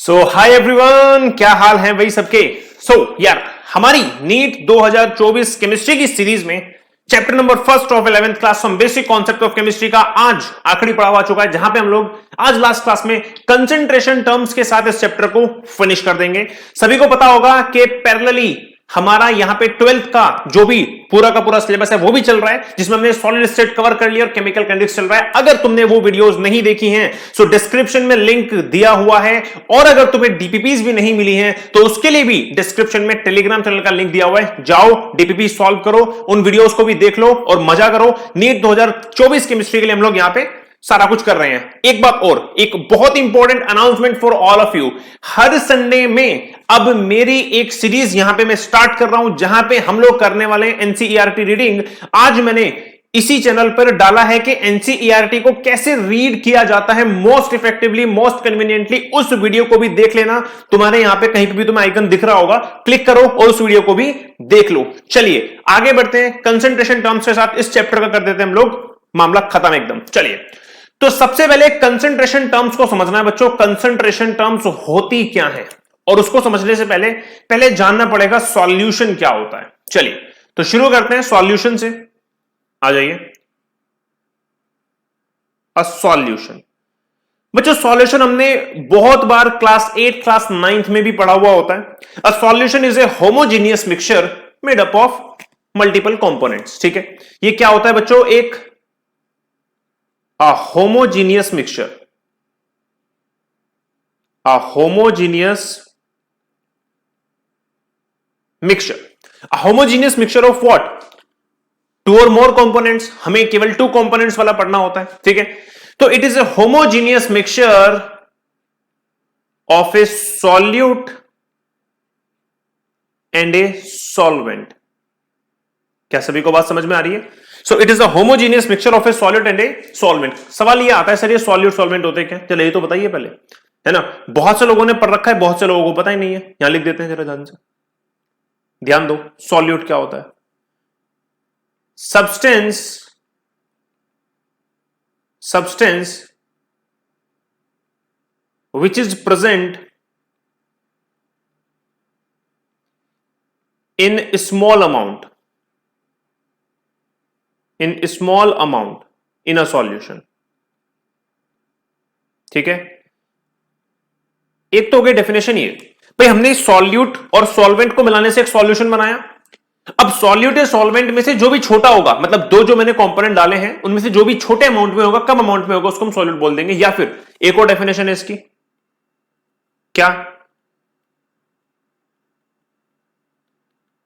सो hi everyone, क्या हाल है भाई सबके। यार हमारी नीट 2024 केमिस्ट्री की सीरीज में chapter number first of 11th class from basic concept of chemistry का आज आखिरी पड़ाव आ चुका है, जहां पे हम लोग आज लास्ट क्लास में कंसंट्रेशन टर्म्स के साथ इस चैप्टर को फिनिश कर देंगे। सभी को पता होगा कि पैरेलली हमारा यहां पे 12th का जो भी पूरा का पूरा सिलेबस है वो भी चल रहा है, जिसमें हमने सॉलिड स्टेट कवर कर लिया और केमिकल काइनेटिक्स चल रहा है। अगर तुमने वो वीडियोस नहीं देखी हैं तो डिस्क्रिप्शन में लिंक दिया हुआ है, और अगर तुम्हें डीपीपीज भी नहीं मिली हैं तो उसके लिए भी डिस्क्रिप्शन में टेलीग्राम चैनल का लिंक दिया हुआ है। जाओ डीपीपी सॉल्व करो, उन वीडियोस को भी देख लो और मजा करो। नीट 2024 केमिस्ट्री के लिए हम लोग यहां पे सारा कुछ कर रहे हैं। एक बात और, एक बहुत important announcement for all of you, her Sunday में अब मेरी एक सीरीज यहां पे मैं स्टार्ट कर रहा हूं, जहां पे हम लोग करने वाले एनसीईआरटी रीडिंग। आज मैंने इसी चैनल पर डाला है कि एनसीईआरटी को कैसे रीड किया जाता है मोस्ट इफेक्टिवली, मोस्ट कन्वीनियंटली। उस वीडियो को भी देख लेना, तुम्हारे यहां पे कहीं पे भी तुम्हें आइकन दिख रहा होगा, क्लिक करो और उस वीडियो को भी देख लो। चलिए आगे बढ़ते हैं, कंसंट्रेशन टर्म्स के साथ इस चैप्टर का कर देते हैं हम लोग मामला खत्म एकदम। चलिए, तो सबसे पहले कंसंट्रेशन टर्म्स को समझना है बच्चों। कंसंट्रेशन टर्म्स होती क्या है, और उसको समझने से पहले जानना पड़ेगा सॉल्यूशन क्या होता है। चलिए तो शुरू करते हैं सॉल्यूशन से। आ जाइए, अ सॉल्यूशन। बच्चों सॉल्यूशन हमने बहुत बार क्लास 8 क्लास 9 में भी पढ़ा हुआ होता है। अ solution is a homogeneous mixture made up of multiple components. ठीक है, ये क्या होता है बच्चों? एक a homogeneous mixture, a homogeneous mixture, a homogeneous mixture of what? Two और मोर कंपोनेंट्स। हमें केवल 2 कंपोनेंट्स वाला पढ़ना होता है, ठीक है। तो it is a homogeneous mixture of A solute and a solvent. क्या सभी को बात समझ में आ रही है? So it is a homogeneous mixture of A solute and a solvent. सवाल ये आता है सर ये सॉल्यूट सॉल्वेंट होते क्या? चलिए ये तो बताइए पहले, है ना। बहुत से लोगों ने पढ़ रखा है, बहुत से लोगों को पता ही नहीं है। यहां लिख देते हैं, जरा ध्यान से ध्यान दो। सॉल्यूट क्या होता है? Substance which is present in small amount in a solution। ठीक है, एक तो हो गई डेफिनेशन ये भाई, हमने सॉल्यूट और सॉल्वेंट को मिलाने से एक सॉल्यूशन बनाया। अब सॉल्यूट या सॉल्वेंट में से जो भी छोटा होगा, मतलब दो जो मैंने कंपोनेंट डाले हैं उनमें से जो भी छोटे अमाउंट में होगा, कम अमाउंट में होगा, उसको हम सॉल्यूट बोल देंगे। या फिर एक और डेफिनेशन है इसकी, क्या?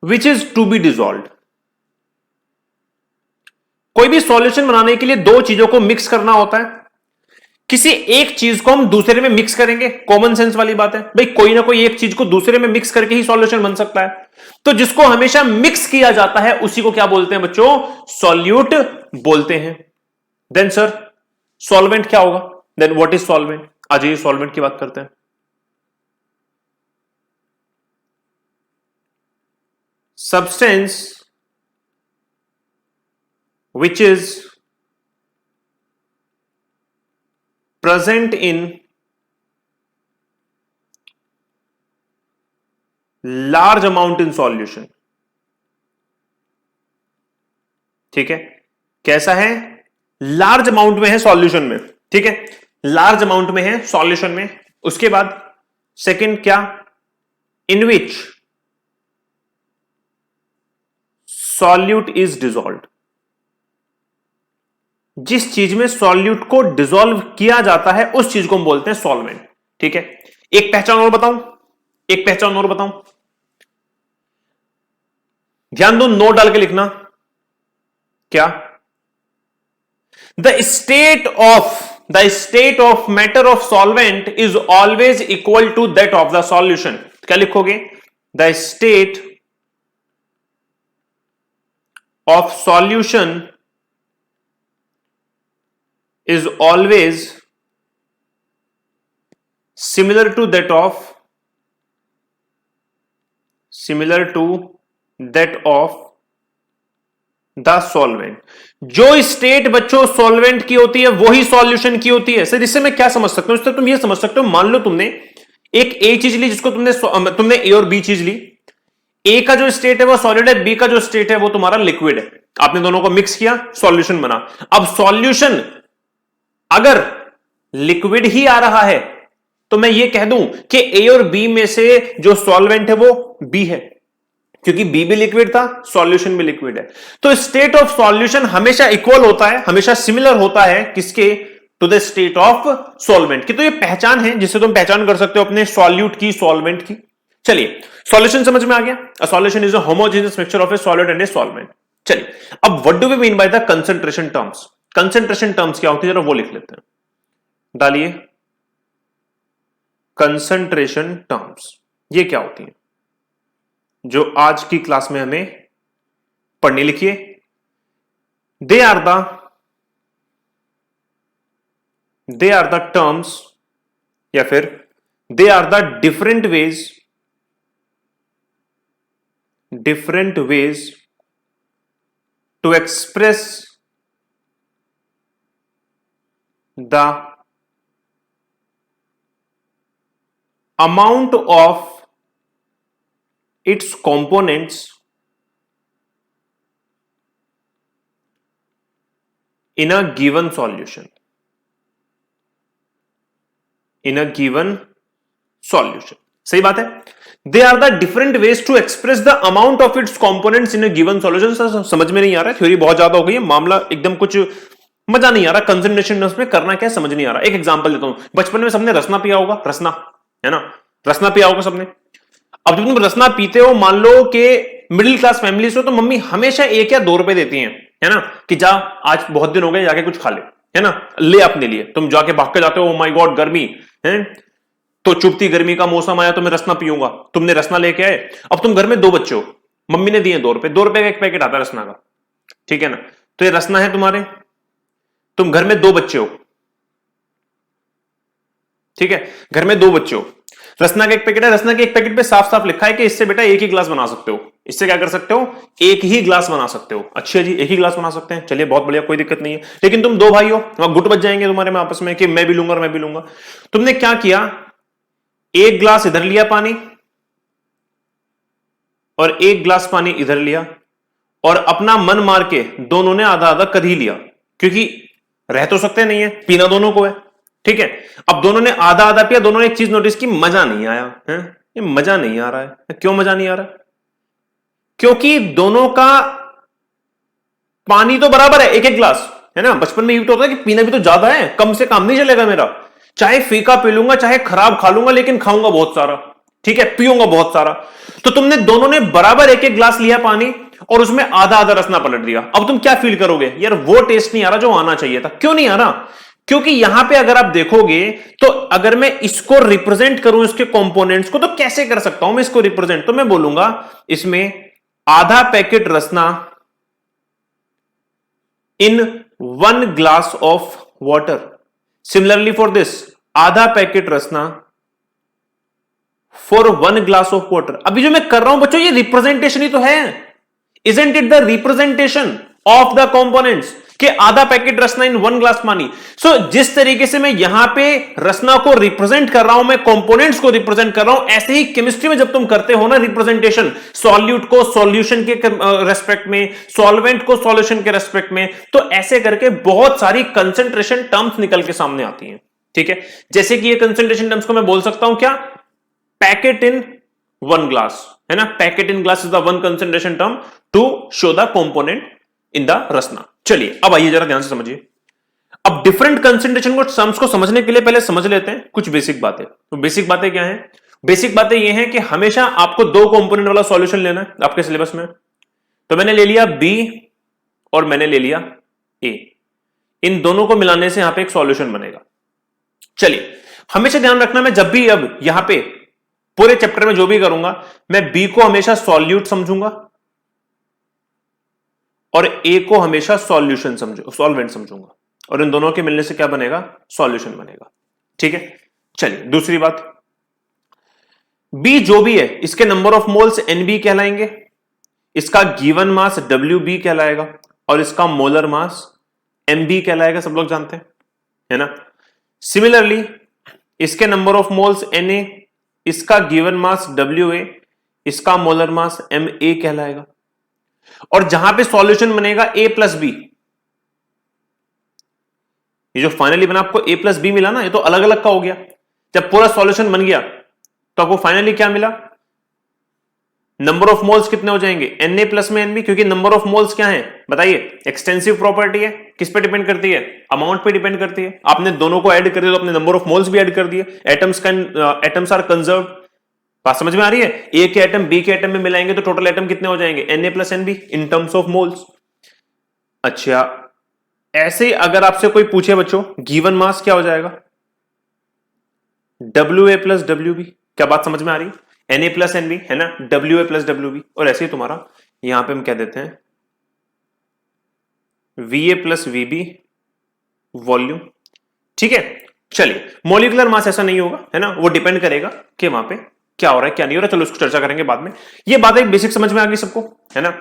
Which is to be dissolved. कोई भी सॉल्यूशन बनाने के लिए दो चीजों को मिक्स करना होता है। किसी एक चीज को हम दूसरे में मिक्स करेंगे, कॉमन सेंस वाली बात है भाई, कोई ना कोई एक चीज को दूसरे में मिक्स करके ही सॉल्यूशन बन सकता है। तो जिसको हमेशा मिक्स किया जाता है उसी को क्या बोलते हैं बच्चों? सॉल्यूट बोलते हैं। देन सर सॉल्वेंट क्या होगा? Then what is solvent? आ जाइए सॉल्वेंट की बात करते हैं। Substance which is present in large amount in solution। ठीक है, कैसा है? लार्ज अमाउंट में है सॉल्यूशन में, ठीक है, लार्ज अमाउंट में है सॉल्यूशन में। उसके बाद सेकंड क्या? इन विच सॉल्यूट इज डिजॉल्व्ड। जिस चीज में सॉल्यूट को डिसॉल्व किया जाता है उस चीज को हम बोलते हैं सॉल्वेंट। ठीक है, एक पहचान और बताऊं, एक पहचान और बताऊं, ध्यान दो, नोट डाल के लिखना। क्या? The state of matter of solvent is always equal to that of the solution. क्या लिखोगे? The state of solution is always similar to that of the solvent. जो स्टेट बच्चों सॉल्वेंट की होती है वही सॉल्यूशन की होती है। सर इससे मैं क्या समझ सकता हूं? इससे तुम ये समझ सकते हो, मान लो तुमने एक ए चीज ली जिसको तुमने ए और बी चीज ली। ए का जो स्टेट है वो सॉलिड है, बी का जो स्टेट है वो तुम्हारा लिक्विड है। आपने दोनों को मिक्स किया, सॉल्यूशन बना। अब सॉल्यूशन अगर लिक्विड ही आ रहा है तो मैं ये कह दूं कि ए और बी में से जो सॉल्वेंट है वो बी है, क्योंकि बी भी लिक्विड था, सॉल्यूशन भी लिक्विड है। तो स्टेट ऑफ सॉल्यूशन हमेशा इक्वल होता है, हमेशा सिमिलर होता है किसके, to the state of solvent की। तो ये पहचान है जिससे तुम पहचान कर सकते हो अपने सॉल्यूट की, सॉल्वेंट की। चलिए, सॉल्यूशन समझ में आ गया। A solution is a homogeneous mixture of a solid and a solvent. चलिए, अब what do we mean by the concentration terms. Concentration terms क्या होती है, जरा वो लिख लेते हैं। डालिए, कंसंट्रेशन टर्म्स ये क्या होती है जो आज की क्लास में हमें पढ़नी। लिखिए, दे आर द टर्म्स या फिर they are the different ways to express the amount of its components in a given solution. सही बात है। They are the different ways to express the amount of its components in a given solution. समझ में नहीं आ रहा है, theory बहुत ज्यादा हो गई है, मामला एकदम कुछ मजा नहीं आ रहा, कंसंट्रेशन में करना क्या समझ नहीं आ रहा। एक एग्जांपल देता हूं, बचपन में सबने रसना पिया होगा, रसना है ना, रसना पिया होगा सबने। अब जब तुम रसना पीते हो, मान लो कि मिडिल क्लास फैमिली से हो, तो मम्मी हमेशा 1 या 2 रुपए देती हैं, है ना, कि जा आज बहुत दिन हो गए, जाके कुछ खा ले, है ना, ले अपने लिए। तुम जाके भाग के जाते हो, ओ माय गॉड गर्मी है, तो चुपती गर्मी का मौसम आया तो मैं रसना पीऊंगा। तुमने रसना लेके आए, अब तुम घर में 2 बच्चे हो, मम्मी ने दिए 2 रुपए, 2 रुपए का एक पैकेट आता है रसना का, ठीक है ना। तो ये रसना है तुम्हारे, तुम घर में 2 बच्चे हो, ठीक है, घर में 2 बच्चे हो, रसना का एक पैकेट है, रसना के एक पैकेट पे साफ साफ लिखा है कि इससे बेटा 1 ही ग्लास बना सकते हो, इससे क्या कर सकते हो, 1 ही ग्लास बना सकते हो। अच्छा जी, 1 ही ग्लास बना सकते हैं, चलिए बहुत बढ़िया, कोई दिक्कत नहीं है। लेकिन तुम 2 भाई हो, वहां गुट बच जाएंगे तुम्हारे में आपस में कि मैं भी लूंगा और मैं भी लूंगा। तुमने क्या किया, 1 ग्लास इधर लिया पानी और 1 ग्लास पानी इधर लिया, और अपना मन मार के दोनों ने आधा आधा कर ही लिया, क्योंकि रह तो सकते नहीं है, पीना दोनों को है, ठीक है। अब दोनों ने आधा आधा पिया, दोनों ने एक चीज नोटिस की, मजा नहीं आया है, ये मजा नहीं आ रहा है। क्यों मजा नहीं आ रहा? क्योंकि दोनों का पानी तो बराबर है, 1 ग्लास, है ना। बचपन में ये तो होता है कि पीना भी तो ज्यादा है, कम से काम नहीं चलेगा मेरा, चाहे फीका पी लूंगा, चाहे खराब खा लूंगा, लेकिन खाऊंगा बहुत सारा, ठीक है, पीऊंगा बहुत सारा। तो तुमने दोनों ने बराबर 1 ग्लास लिया पानी और उसमें आधा आधा रसना पलट दिया। अब तुम क्या फील करोगे, यार वो टेस्ट नहीं आ रहा जो आना चाहिए था। क्यों नहीं आ रहा? क्योंकि यहां पे अगर आप देखोगे तो अगर मैं इसको रिप्रेजेंट करूं, इसके कंपोनेंट्स को, तो कैसे कर सकता हूं मैं इसको रिप्रेजेंट? तो मैं बोलूंगा इसमें आधा packet Rasna in 1 glass of water. Similarly for this, आधा packet Rasna for 1 glass of water. अभी जो मैं कर रहा हूं बच्चों, ये रिप्रेजेंटेशन ही तो है। Isn't it the representation of the components कि आधा पैकेट रसना इन 1 ग्लास पानी। सो जिस तरीके से मैं यहां पे रसना को रिप्रेजेंट कर रहा हूं, मैं कंपोनेंट्स को रिप्रेजेंट कर रहा हूं, ऐसे ही केमिस्ट्री में जब तुम करते हो ना रिप्रेजेंटेशन, सॉल्यूट को सॉल्यूशन के रेस्पेक्ट में, सॉल्वेंट को सॉल्यूशन के रेस्पेक्ट में, तो ऐसे करके बहुत सारी कंसंट्रेशन टर्म्स निकल के सामने आती हैं, ठीक है। जैसे कि ये कंसंट्रेशन टर्म्स को मैं बोल सकता हूं क्या, पैकेट इन 1 ग्लास, है ना, packet in glass is the one concentration term to show the component in the Rasna. चलिए अब आइए जरा ध्यान से समझिए। अब डिफरेंट कंसंट्रेशन को टर्म्स को समझने के लिए पहले समझ लेते हैं कुछ बेसिक बातें। तो बेसिक बातें क्या हैं? बेसिक बातें ये हैं कि हमेशा आपको 2 कंपोनेंट वाला सॉल्यूशन लेना है आपके सिलेबस में। तो मैंने ले लिया बी और मैंने ले लिया ए, इन दोनों को मिलाने से यहां पे एक सॉल्यूशन बनेगा। चलिए हमेशा ध्यान रखना, मैं जब भी अब यहां पे पूरे चैप्टर में जो भी करूंगा, मैं बी को हमेशा सॉल्यूट समझूंगा और ए को हमेशा सॉल्यूशन सॉल्वेंट समझूंगा, और इन दोनों के मिलने से क्या बनेगा, सॉल्यूशन बनेगा, ठीक है। चलिए दूसरी बात, बी जो भी है इसके नंबर ऑफ मोल्स एनबी कहलाएंगे, इसका गिवन मास डब्ल्यूबी कहलाएगा और इसका मोलर मास एमबी कहलाएगा, सब लोग जानते हैं, है ना। सिमिलरली इसके नंबर ऑफ मोल्स एनए इसका गिवन मास WA, इसका मोलर मास MA कहलाएगा। और जहां पे सॉल्यूशन बनेगा A प्लस बी, ये जो फाइनली बना आपको A प्लस बी मिला ना, ये तो अलग अलग का हो गया। जब पूरा सॉल्यूशन बन गया तो आपको फाइनली क्या मिला, नंबर ऑफ मोल्स कितने हो जाएंगे, Na प्लस में NB, क्योंकि नंबर ऑफ मोल्स क्या है बताइए, एक्सटेंसिव प्रॉपर्टी है, किस पे डिपेंड करती है, अमाउंट पे डिपेंड करती है। आपने दोनों को ऐड कर दिया तो अपने नंबर ऑफ मोल्स भी ऐड कर दिए। एटम्स आर कंजर्व, बात समझ में आ रही है। ए के एटम बी के एटम में मिलाएंगे तो टोटल एटम कितने हो जाएंगे, Na plus NB in terms of moles. अच्छा, ऐसे ही अगर आपसे कोई पूछे बच्चों गिवन मास क्या हो जाएगा, WA प्लस WB, क्या बात समझ में आ रही है, Na प्लस NB है ना, WA प्लस WB। और ऐसे ही तुम्हारा यहां पे हम कह देते हैं VA प्लस VB वॉल्यूम। ठीक है, चलिए मॉलिक्यूलर मास ऐसा नहीं होगा है ना, वो डिपेंड करेगा कि वहां पे क्या हो रहा है क्या नहीं हो रहा। चलो उसको चर्चा करेंगे बाद में। ये बात एक बेसिक समझ में आ गई सबको है ना,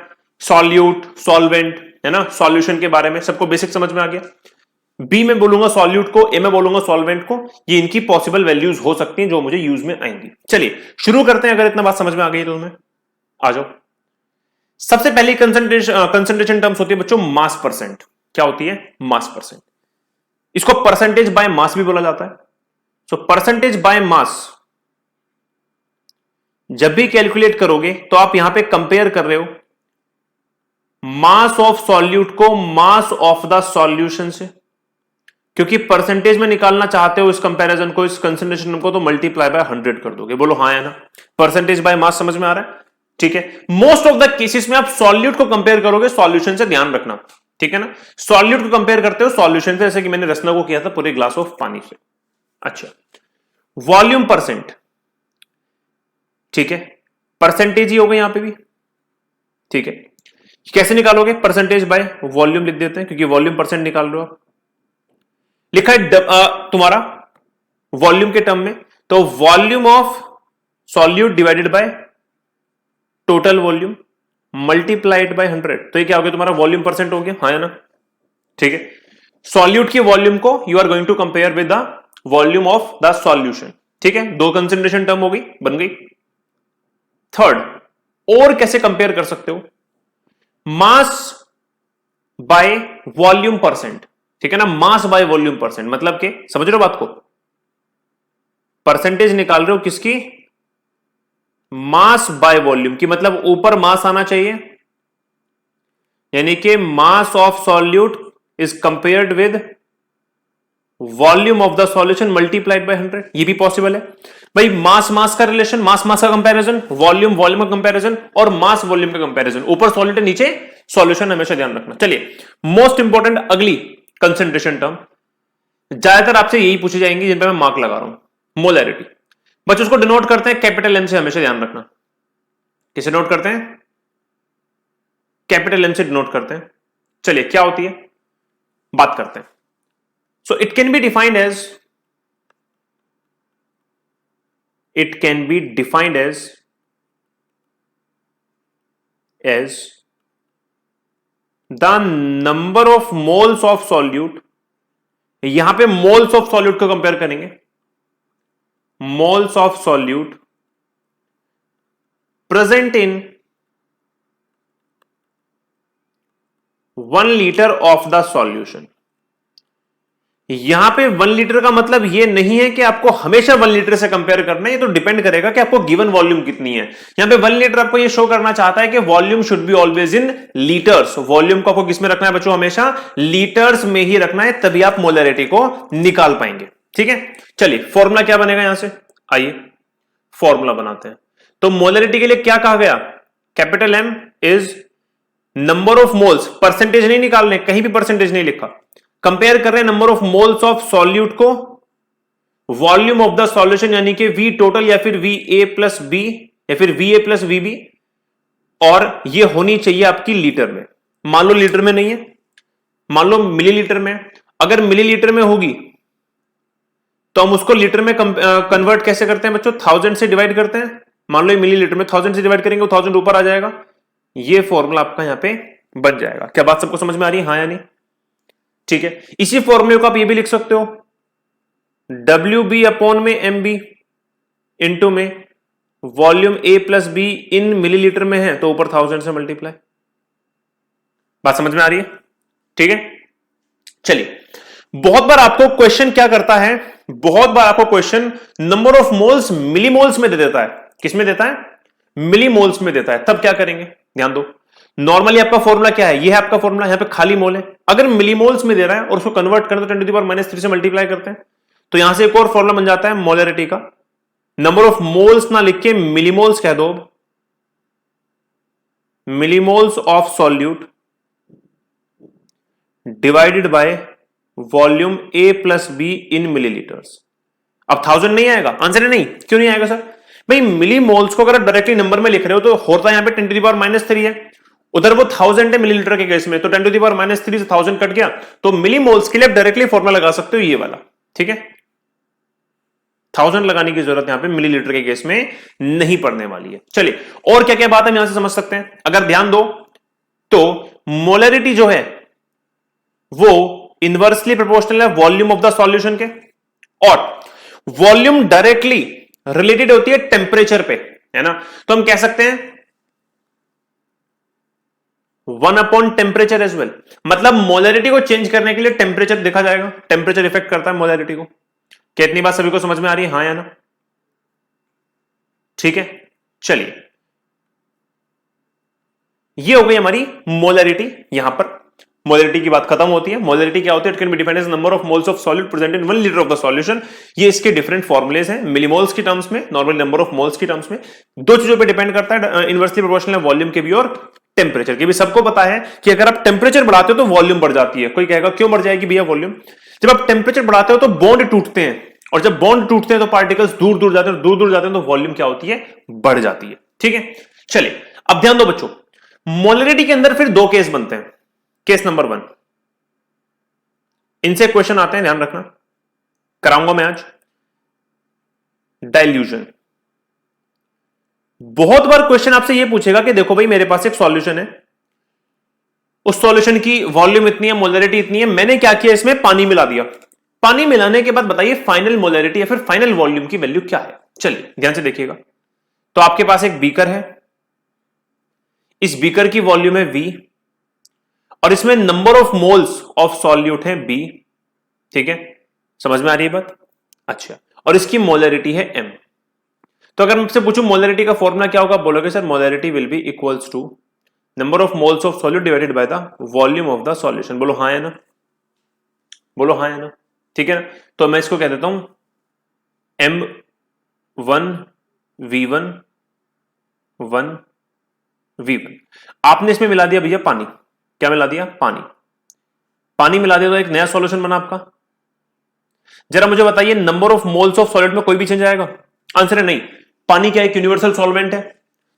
सॉल्यूट सॉल्वेंट है ना, सॉल्यूशन के बारे में सबको बेसिक समझ में आ गया। बी में बोलूंगा सॉल्यूट को, ए में बोलूंगा सॉल्वेंट को, ये इनकी पॉसिबल वैल्यूज हो सकती हैं जो मुझे यूज में आएंगी। चलिए शुरू करते हैं, अगर इतना बात समझ में आ गई तो तुम्हें आ जाओ। सबसे पहली कंसंट्रेशन टर्म्स होती है बच्चों मास परसेंट। क्या होती है, मास परसेंट। इसको परसेंटेज बाय मास भी बोला जाता है। सो परसेंटेज बाय मास जब भी कैलकुलेट करोगे तो आप यहां पे कंपेयर कर रहे हो मास ऑफ सॉल्यूट को मास ऑफ द सॉल्यूशन से, क्योंकि परसेंटेज में निकालना चाहते हो इस कंपैरिजन को, इस कंसंट्रेशन को, तो मल्टीप्लाई बाय 100 कर दोगे। बोलो हाँ या ना, परसेंटेज बाय मास समझ में आ रहा है। ठीक है, मोस्ट ऑफ द केसेस में आप सॉल्यूट को कंपेयर करोगे सॉल्यूशन से, ध्यान रखना ठीक है ना। सॉल्यूट को कंपेयर करते हो सॉल्यूशन से, जैसे कि मैंने रसना को किया था पूरे ग्लास ऑफ पानी से। अच्छा, वॉल्यूम परसेंट, ठीक है, परसेंटेज ही होगा यहां पे भी। ठीक है, कैसे निकालोगे, परसेंटेज बाय वॉल्यूम लिख देते हैं, क्योंकि वॉल्यूम परसेंट निकाल रहे हो आप। लिखा है तुम्हारा वॉल्यूम के टर्म में, तो volume of solute divided by total volume multiplied by 100, तो ये क्या हो गया तुम्हारा वॉल्यूम परसेंट हो गया, हाँ या ना। ठीक है, सॉल्यूट की वॉल्यूम को you are going to compare with the volume of the solution. ठीक है, दो कंसंट्रेशन टर्म हो गई, बन गई। थर्ड, और कैसे कंपेयर कर सकते हो, मास बाय वॉल्यूम परसेंट। ठीक है ना, मास बाय वॉल्यूम परसेंट मतलब के समझ रहे हो बात को, परसेंटेज निकाल रहे हो किसकी, मास बाय वॉल्यूम की, मतलब ऊपर मास आना चाहिए, यानी कि mass of solute is compared with volume of the solution multiplied by 100। ये भी पॉसिबल है भाई, मास मास का रिलेशन, मास मास का कंपैरिजन, वॉल्यूम वॉल्यूम का कंपैरिजन, और मास वॉल्यूम का कंपैरिजन, ऊपर सॉल्यूट नीचे सॉल्यूशन, हमेशा ध्यान रखना। चलिए मोस्ट इंपॉर्टेंट अगली कंसंट्रेशन टर्म, ज्यादातर आपसे यही पूछी जाएंगी जिन पे मैं मार्क लगा रहा हूं, मोलैरिटी। बच्चों उसको डिनोट करते हैं कैपिटल एम से, हमेशा ध्यान रखना। किसे नोट करते हैं, कैपिटल एम से डिनोट करते हैं। चलिए क्या होती है बात करते हैं। So it can be defined as, it can be defined as the number of moles of solute. यहां पे मोल्स ऑफ सॉल्यूट को कंपेयर करेंगे, moles of solute present in 1 litre of the solution. यहां पे 1 लीटर का मतलब ये नहीं है कि आपको हमेशा 1 लीटर से कंपेयर करना है, ये तो डिपेंड करेगा कि आपको गिवन वॉल्यूम कितनी है। यहां पे 1 लीटर आपको ये शो करना चाहता है कि volume should be always in litres. Volume को आपको किस में रखना है बच्चों, हमेशा लीटर्स में ही रखना है, तभी आप मोलैरिटी को निकाल पाएंगे। ठीक है, चलिए फॉर्मूला क्या बनेगा यहां से, आइए फॉर्मूला बनाते हैं। तो मोलैरिटी के लिए क्या कहा गया, capital M is number of moles, percentage नहीं निकालने, कहीं भी परसेंटेज नहीं लिखा, कंपेयर कर रहे हैं number of moles of solute को वॉल्यूम ऑफ द सॉल्यूशन, यानी कि वी टोटल या फिर वी ए प्लस बी या फिर V A plus V B, और ये होनी चाहिए आपकी लीटर में। मान लो लीटर में नहीं है, मान लो मिलीलीटर में। अगर मिलीलीटर में होगी तो हम उसको लीटर में कन्वर्ट कैसे करते हैं बच्चों, 1000 से डिवाइड करते हैं। मान लो मिलीलीटर में 1000 से डिवाइड करेंगे, 1000 ऊपर आ जाएगा, ये फॉर्मूला आपका यहां पे बन जाएगा। क्या बात सबको समझ में आ रही है, हाँ या नहीं। ठीक है, इसी फॉर्मूले को आप ये भी लिख सकते हो, WB अपॉन में MB इनटू में volume A plus be in millilitre में है तो ऊपर 1000 से मल्टीप्लाई। बात समझ में आ रही है? ठीक है, चलिए। बहुत बार आपको क्वेश्चन क्या करता है, बहुत बार आपको question number of moles millimoles में दे देता है। किस में देता है? मिलीमोल्स में देता है। तब क्या करेंगे, ध्यान दो। नॉर्मली आपका फॉर्मूला क्या है, ये है आपका फॉर्मूला, यहां पे खाली मोल है। अगर मिलीमोल्स में दे रहा है और उसको कन्वर्ट करना तो 10⁻³ से मल्टीप्लाई करते हैं, तो यहां से एक और फॉर्मूला बन जाता है मोलरिटी का। नंबर ऑफ मोल्स ना लिख के मिलीमोल्स कह दो, millimoles of solute divided by volume A plus be in millilitres. अब 1000 नहीं आएगा, आंसर है नहीं। क्यों नहीं आएगा सर? भाई मिलीमोल्स को अगर आप डायरेक्टली नंबर में लिख रहे हो तो होता यहां पे 10⁻³ है, उधर वो 1000 है मिलीलीटर के केस में, तो 10⁻³ से 1000 कट गया, तो मिलीमोल्स के लिए आप डायरेक्टली फॉर्मूला लगा सकते हो ये वाला। ठीक है, 1000 लगाने की जरूरत यहां पे मिलीलीटर के केस में नहीं पड़ने वाली है। चलिए, और क्या क्या बात हम यहां से समझ सकते हैं, अगर ध्यान दो तो मोलरिटी जो है वो इनवर्सली प्रोपोर्शनल है वॉल्यूम ऑफ द सॉल्यूशन के, और वॉल्यूम डायरेक्टली रिलेटेड होती है टेम्परेचर पे, है ना। तो हम कह सकते हैं 1 टेम्परेचर एज वेल, मतलब मोलरिटी को चेंज करने के लिए टेम्परेचर देखा जाएगा, टेम्परेचर इफेक्ट करता है मोलरिटी को। कितनी बात सभी को समझ में आ रही है, हाँ या ना? ठीक है, चलिए, ये हो गई हमारी मोलरिटी। यहां पर मोलरिटी की बात खत्म होती है। मोलरिटी क्या होती है? It can be defined as number of moles of solid present in 1 litre of the solution. ये इसके डिफरेंट फॉर्मुलेज हैं, मिलीमोल्स की टर्म्स में, नॉर्मली नंबर ऑफ मोल्स की टर्म्स में। दो चीजों पे डिपेंड करता है, इनवर्सली प्रोपोर्शनल है वॉल्यूम के भी और टेम्परेचर के भी। सबको पता है कि अगर आप टेम्परेचर बढ़ाते हो तो वॉल्यूम बढ़ जाती है। कोई कहेगा क्यों बढ़ जाएगी भैया वॉल्यूम? जब आप टेम्परेचर बढ़ाते हो तो बॉन्ड टूटते हैं, और जब बॉन्ड टूटते हैं तो पार्टिकल्स दूर दूर जाते हैं, दूर दूर जाते हैं तो वॉल्यूम क्या होती है? बढ़ जाती है। ठीक है, चलिए, अब ध्यान दो बच्चों, मोलरिटी के अंदर फिर दो केस बनते हैं। केस नंबर 1, इनसे क्वेश्चन आते हैं, ध्यान रखना, कराऊंगा मैं आज। डाइल्यूशन। बहुत बार क्वेश्चन आपसे यह पूछेगा कि देखो भाई मेरे पास एक सॉल्यूशन है, उस सॉल्यूशन की वॉल्यूम इतनी है, मोलरिटी इतनी है, मैंने क्या किया, इसमें पानी मिला दिया। पानी मिलाने के बाद बताइए फाइनल मोलरिटी या फिर फाइनल वॉल्यूम की वैल्यू क्या है? चलिए ध्यान से देखिएगा। तो आपके पास एक बीकर है, इस बीकर की वॉल्यूम है V, और इसमें number of moles of solute है B। ठीक है, समझ में आ रही है बात? अच्छा, और इसकी मोलरिटी है M। तो अगर मुझसे पूछूं मोलरिटी का फॉर्मूला क्या होगा, बोलोगे sir molarity will be equals to number of moles of solute divided by the volume of the solution. बोलो हाँ है ना? बोलो हाँ है ना? ठीक है ना? तो मैं इसको कह देता हूं M1 V1 1 V1। आपने इसमें मिला दिया भैया पानी। क्या मिला दिया? पानी। पानी मिला दिया तो एक नया सॉल्यूशन बना आपका। जरा मुझे बताइए number of moles of solid में कोई भी चेंज आएगा? आंसर है नहीं। पानी क्या एक यूनिवर्सल सॉल्वेंट है,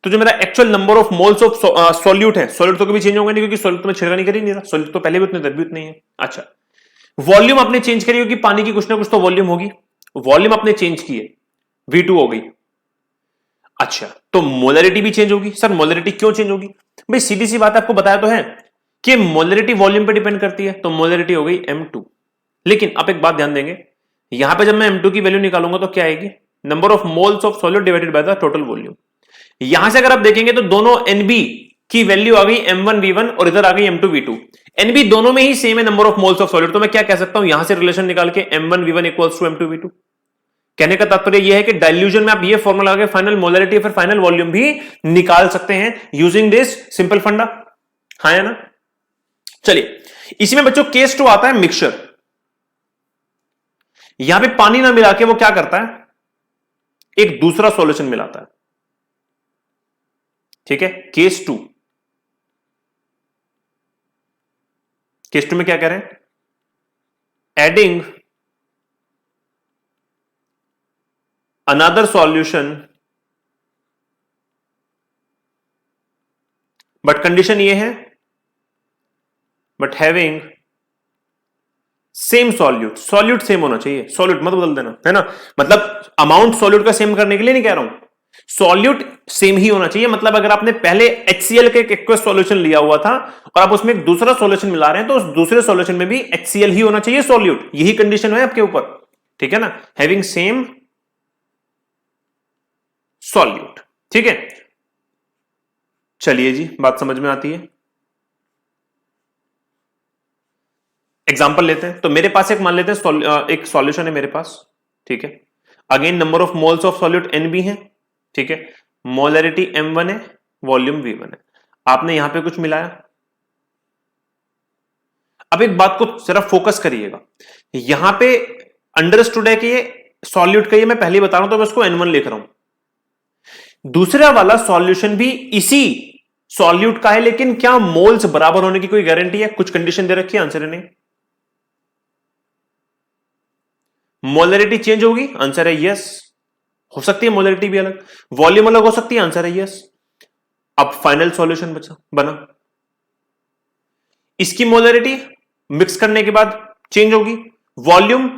तो जो मेरा actual number of moles of solute है, सॉलिड तो कभी चेंज होंगे नहीं, क्योंकि सॉलिड तो मैं छिड़का नहीं कर ही नहीं रहा, सॉलिड तो पहले भी उतने भी उतने ही है। अच्छा, वॉल्यूम आपने चेंज करी होगी, पानी की कुछ ना कुछ तो वॉल्यूम होगी, वॉल्यूम आपने चेंज की है, V2 हो गई। अच्छा, तो मोलरिटी भी चेंज होगी। सर मोलरिटी क्यों चेंज होगी? भाई सीधी सी बात आपको बताया तो है कि मोलरिटी वॉल्यूम पे डिपेंड करती है, तो मोलरिटी हो गई M2। लेकिन आप एक बात ध्यान देंगे, यहां पे जब मैं M2 की वैल्यू निकालूंगा तो क्या आएगी? Number of moles of solid divided by the total volume. यहां से अगर आप देखेंगे तो दोनों NB की वैल्यू आ गई M1V1 और इधर आ गई M2V2। NB दोनों में ही सेम है number of moles of solid, तो मैं क्या कह सकता हूं यहां से रिलेशन निकाल के M1V1 इक्वल्स टू M2V2। कहने का तात्पर्य यह है कि डाइल्यूशन में आप ये फॉर्मूला लगा के फाइनल मोलरिटी या फिर फाइनल वॉल्यूम भी निकाल सकते हैं यूजिंग दिस सिंपल फंडा। हाँ है ना? चलिए, इसी में बच्चों केस 2 आता है मिक्सचर। यहां पे पानी ना मिला के वो क्या करता है, एक दूसरा सॉल्यूशन मिलाता है। ठीक है, केस 2। केस 2 में क्या कह रहे हैं? Adding another solution, but condition ये है, but having same solute. Solute same होना चाहिए, सॉल्यूट मत बदल देना, है ना। मतलब अमाउंट सॉल्यूट का सेम करने के लिए नहीं कह रहा हूं, सॉल्यूट सेम ही होना चाहिए। मतलब अगर आपने पहले HCl का एक एक्वस सॉल्यूशन लिया हुआ था और आप उसमें एक दूसरा सॉल्यूशन मिला रहे हैं, तो उस दूसरे सॉल्यूशन में भी HCl ही होना चाहिए सॉल्यूट। यही कंडीशन है आपके ऊपर, ठीक है ना। Having same solute. ठीक है, चलिए जी, बात समझ में आती है। एग्जांपल लेते हैं। तो मेरे पास एक मान लेते हैं एक सॉल्यूशन है मेरे पास। ठीक है, again number of moles of solute N भी है। ठीक है, मोलरिटी m1 है, वॉल्यूम v1 है। आपने यहां पे कुछ मिलाया। अब एक बात को सिर्फ फोकस करिएगा, यहां पे अंडरस्टूड है कि ये सॉल्यूट का, ये मैं पहले ही बता रहा हूं तो मैं उसको n1 लिख रहा हूं। दूसरा वाला सॉल्यूशन भी इसी सॉल्यूट का है, लेकिन क्या मोल्स बराबर होने की कोई गारंटी है? कुछ कंडीशन दे रखी है, आंसर है नहीं। मोलरिटी चेंज होगी, आंसर है यस। हो सकती है मोलरिटी भी अलग, वॉल्यूम अलग हो सकती है, आंसर है यस। अब फाइनल सॉल्यूशन बना। इसकी मोलरिटी मिक्स करने के बाद चेंज होगी, वॉल्यूम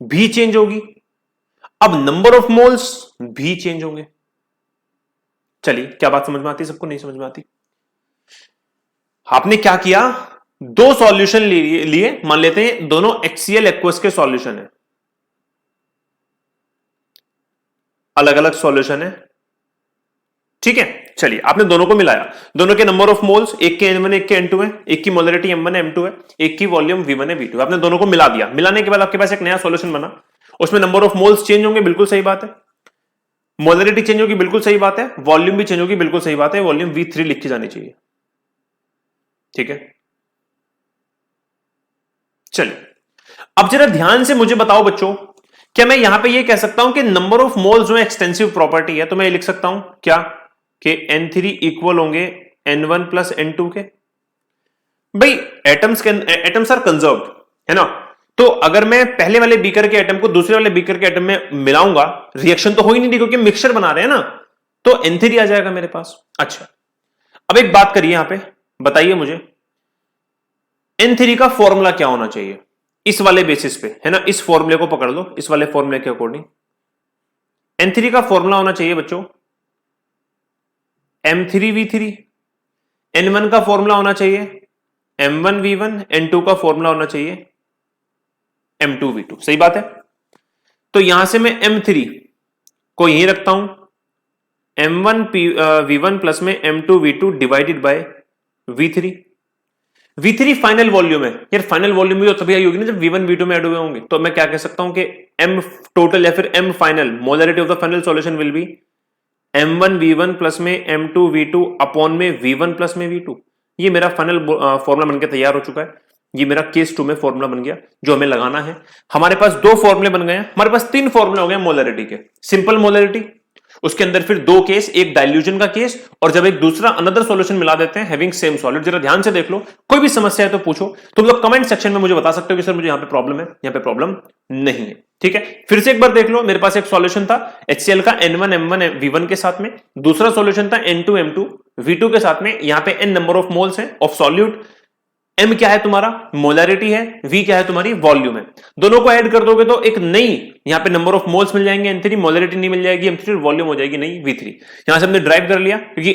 भी चेंज होगी, अब नंबर ऑफ मोल्स भी चेंज होंगे। चलिए, क्या बात समझ में आती है सबको? नहीं समझ में आती? आपने क्या किया, दो सॉल्यूशन लिए, मान लेते हैं दोनों एक्सियल एक्वस के सॉल्यूशन है, अलग अलग सॉल्यूशन है। ठीक है, चलिए आपने दोनों को मिलाया, दोनों के नंबर ऑफ मोल्स, एक के n1 एक के n2 है, एक की मोलरिटी m1 है m2 है, एक की वॉल्यूम v1 है v2 है। आपने दोनों को मिला दिया, मिलाने के बाद आपके पास एक नया सॉल्यूशन बना, उसमें नंबर ऑफ मोल्स चेंज होंगे, बिल्कुल सही बात है। मोलरिटी चेंज होगी, बिल्कुल सही बात है। वॉल्यूम भी चेंज होगी, बिल्कुल सही बात है। वॉल्यूम v3 लिख के जानी चाहिए। ठीक है, चलिए अब जरा ध्यान से मुझे बताओ बच्चों, क्या मैं यहां पे ये कह सकता हूं कि नंबर ऑफ मोल्स जो एक्सटेंसिव प्रॉपर्टी है, तो मैं ये लिख सकता हूं क्या कि n3 इक्वल होंगे n1 प्लस n2 के? भाई एटम्स आर कंजर्व्ड, है ना? तो अगर मैं पहले वाले बीकर के एटम को दूसरे वाले बीकर के एटम में मिलाऊंगा, रिएक्शन तो हो ही नहीं रही क्योंकि मिक्सचर बना रहे हैं ना, तो n3 आ जाएगा मेरे पास। अच्छा, अब एक बात करिए यहां पे, बताइए मुझे n3 का फॉर्मूला क्या होना चाहिए इस वाले बेसिस पे, है ना? इस फॉर्मूले को पकड़ लो, इस वाले फॉर्मूले के अकॉर्डिंग n3 का फॉर्मूला होना चाहिए बच्चों m3v3, n1 का फॉर्मूला होना चाहिए m1v1, n2 का फॉर्मूला होना चाहिए m2v2। सही बात है। तो यहां से मैं m3 को यहीं रखता हूं, m1v1 प्लस में m2v2 divided by v3। v3 final volume है यार, फाइनल वॉल्यूम भी तभी आई होगी ना जब v1 v2 में ऐड हुए होंगे। तो मैं क्या कह सकता हूं कि m टोटल या फिर m final, molarity of the final solution will B m1 v1 plus में m2 v2 अपॉन में v1 प्लस में v2। ये मेरा फाइनल फॉर्मूला बनकर तैयार हो चुका है। ये मेरा केस 2 में फॉर्मूला बन गया जो हमें लगाना है। हमारे पास दो फॉर्मूले बन गए हैं, हमारे पास तीन फॉर्मूले हो गए मोलरिटी के। सिंपल मोलरिटी, उसके अंदर फिर दो केस, एक डाइल्यूजन का केस और जब एक दूसरा अनदर सॉल्यूशन मिला देते हैं हैविंग सेम सॉलिड। जरा ध्यान से देख लो, कोई भी समस्या है तो पूछो। तुम लोग कमेंट सेक्शन में मुझे बता सकते हो कि सर मुझे यहां पे प्रॉब्लम है, यहां पे प्रॉब्लम नहीं है। ठीक है, फिर से एक बार देख लो, मेरे पास एक सॉल्यूशन था HCl का n1 m1 v1 के साथ में, दूसरा सॉल्यूशन था n2 m2 v2 के साथ में। यहां पे n नंबर ऑफ मोल्स हैं ऑफ सॉल्यूट, m क्या है तुम्हारा मोलरिटी है, v क्या है तुम्हारी वॉल्यूम है। दोनों को ऐड कर दोगे तो एक नई यहां पे नंबर ऑफ मोल्स मिल जाएंगे n3, मोलरिटी नहीं मिल जाएगी m3, वॉल्यूम हो जाएगी नई v3। यहां से हमने ड्राइव कर लिया क्योंकि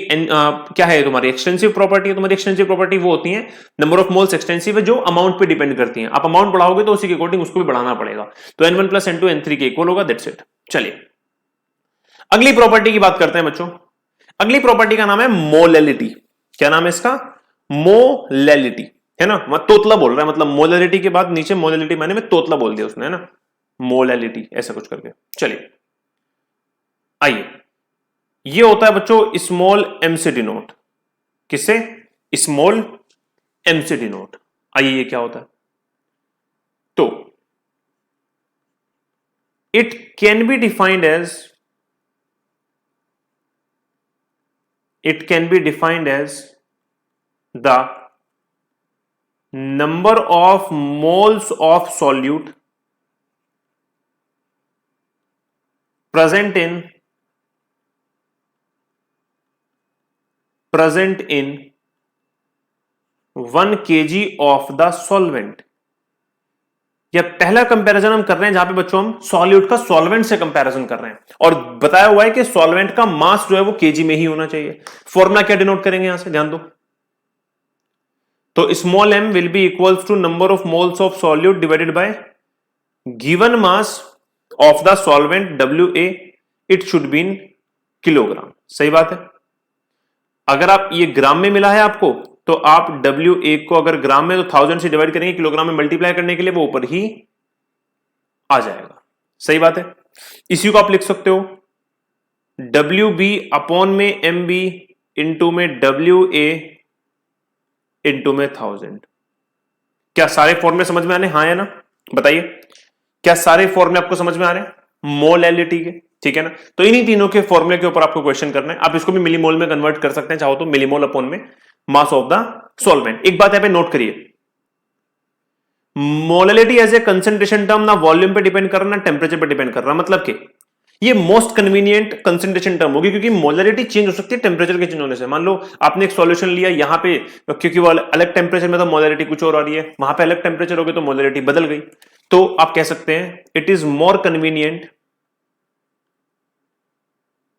क्या है तुम्हारी एक्सटेंसिव प्रॉपर्टी है। तुम्हारी एक्सटेंसिव प्रॉपर्टी वो होती है नंबर ऑफ मोल्स एक्सटेंसिव है जो अमाउंट पे डिपेंड करती है। आप अमाउंट बढ़ाओगे तो उसी के अकॉर्डिंग उसको भी बढ़ाना पड़ेगा। तो n1 प्लस n2 n3 के इक्वल होगा, दैट्स इट। चलिए अगली प्रॉपर्टी की बात करते हैं बच्चों। अगली प्रॉपर्टी का नाम है मोलैलिटी। क्या नाम है इसका? मोलैलिटी, है ना? मैं तोतला बोल रहा है, मतलब मोलैलिटी के बाद नीचे मोलैलिटी मैंने में तोतला बोल दिया उसने, है ना? मोलैलिटी ऐसा कुछ करके। चलिए आइए, ये होता है बच्चों स्मॉल m से डिनोट। किससे? स्मॉल m से डिनोट। आइए ये क्या होता है? तो it can be defined as the number of moles of solute present in 1 kg of the solvent। यह पहला कंपैरिजन हम कर रहे हैं जहां पे बच्चों हम सॉल्यूट का सॉल्वेंट से कंपैरिजन कर रहे हैं और बताया हुआ है कि सॉल्वेंट का मास जो है वो केजी में ही होना चाहिए। फॉर्मूला क्या डिनोट करेंगे यहां से, ध्यान दो। तो small m will be equals to number of moles of solute divided by given mass of the solvent WA it should be in kilogram. सही बात है। अगर आप ये ग्राम में मिला है आपको तो आप WA को अगर ग्राम में तो 1000 से डिवाइड करेंगे, किलोग्राम में मल्टीप्लाई करने के लिए वो ऊपर ही आ जाएगा। सही बात है। इसी को आप लिख सकते हो WB अपॉन में MB इंटू में WA इंटू में 1000। क्या सारे फॉर्मूले समझ में आने? हाँ या ना बताइए, क्या सारे फॉर्मूले आपको समझ में आ रहे हैं मोलैलिटी के? ठीक है ना। तो इन्हीं तीनों के फॉर्मूले के ऊपर आपको क्वेश्चन करना है। आप इसको भी मिलीमोल में कन्वर्ट कर सकते हैं चाहो तो, मिलीमोल अपॉन में मास ऑफ द सॉल्वेंट। एक बात यहां पे नोट करिए, molality as a concentration term ना वॉल्यूम पे डिपेंड कर रहा ना टेम्परेचर पे डिपेंड कर रहा। मतलब कि ये मोस्ट कन्वीनियंट कंसंट्रेशन टर्म होगी, क्योंकि मोलैलिटी चेंज हो सकती है टेम्परेचर के चेंज होने से। मान लो आपने एक सॉल्यूशन लिया यहां पे, क्योंकि वो अलग टेम्परेचर में तो मोलैलिटी कुछ और आ रही है, वहां पे अलग टेम्परेचर हो गई तो मोलैलिटी बदल गई। तो आप कह सकते हैं it is more convenient,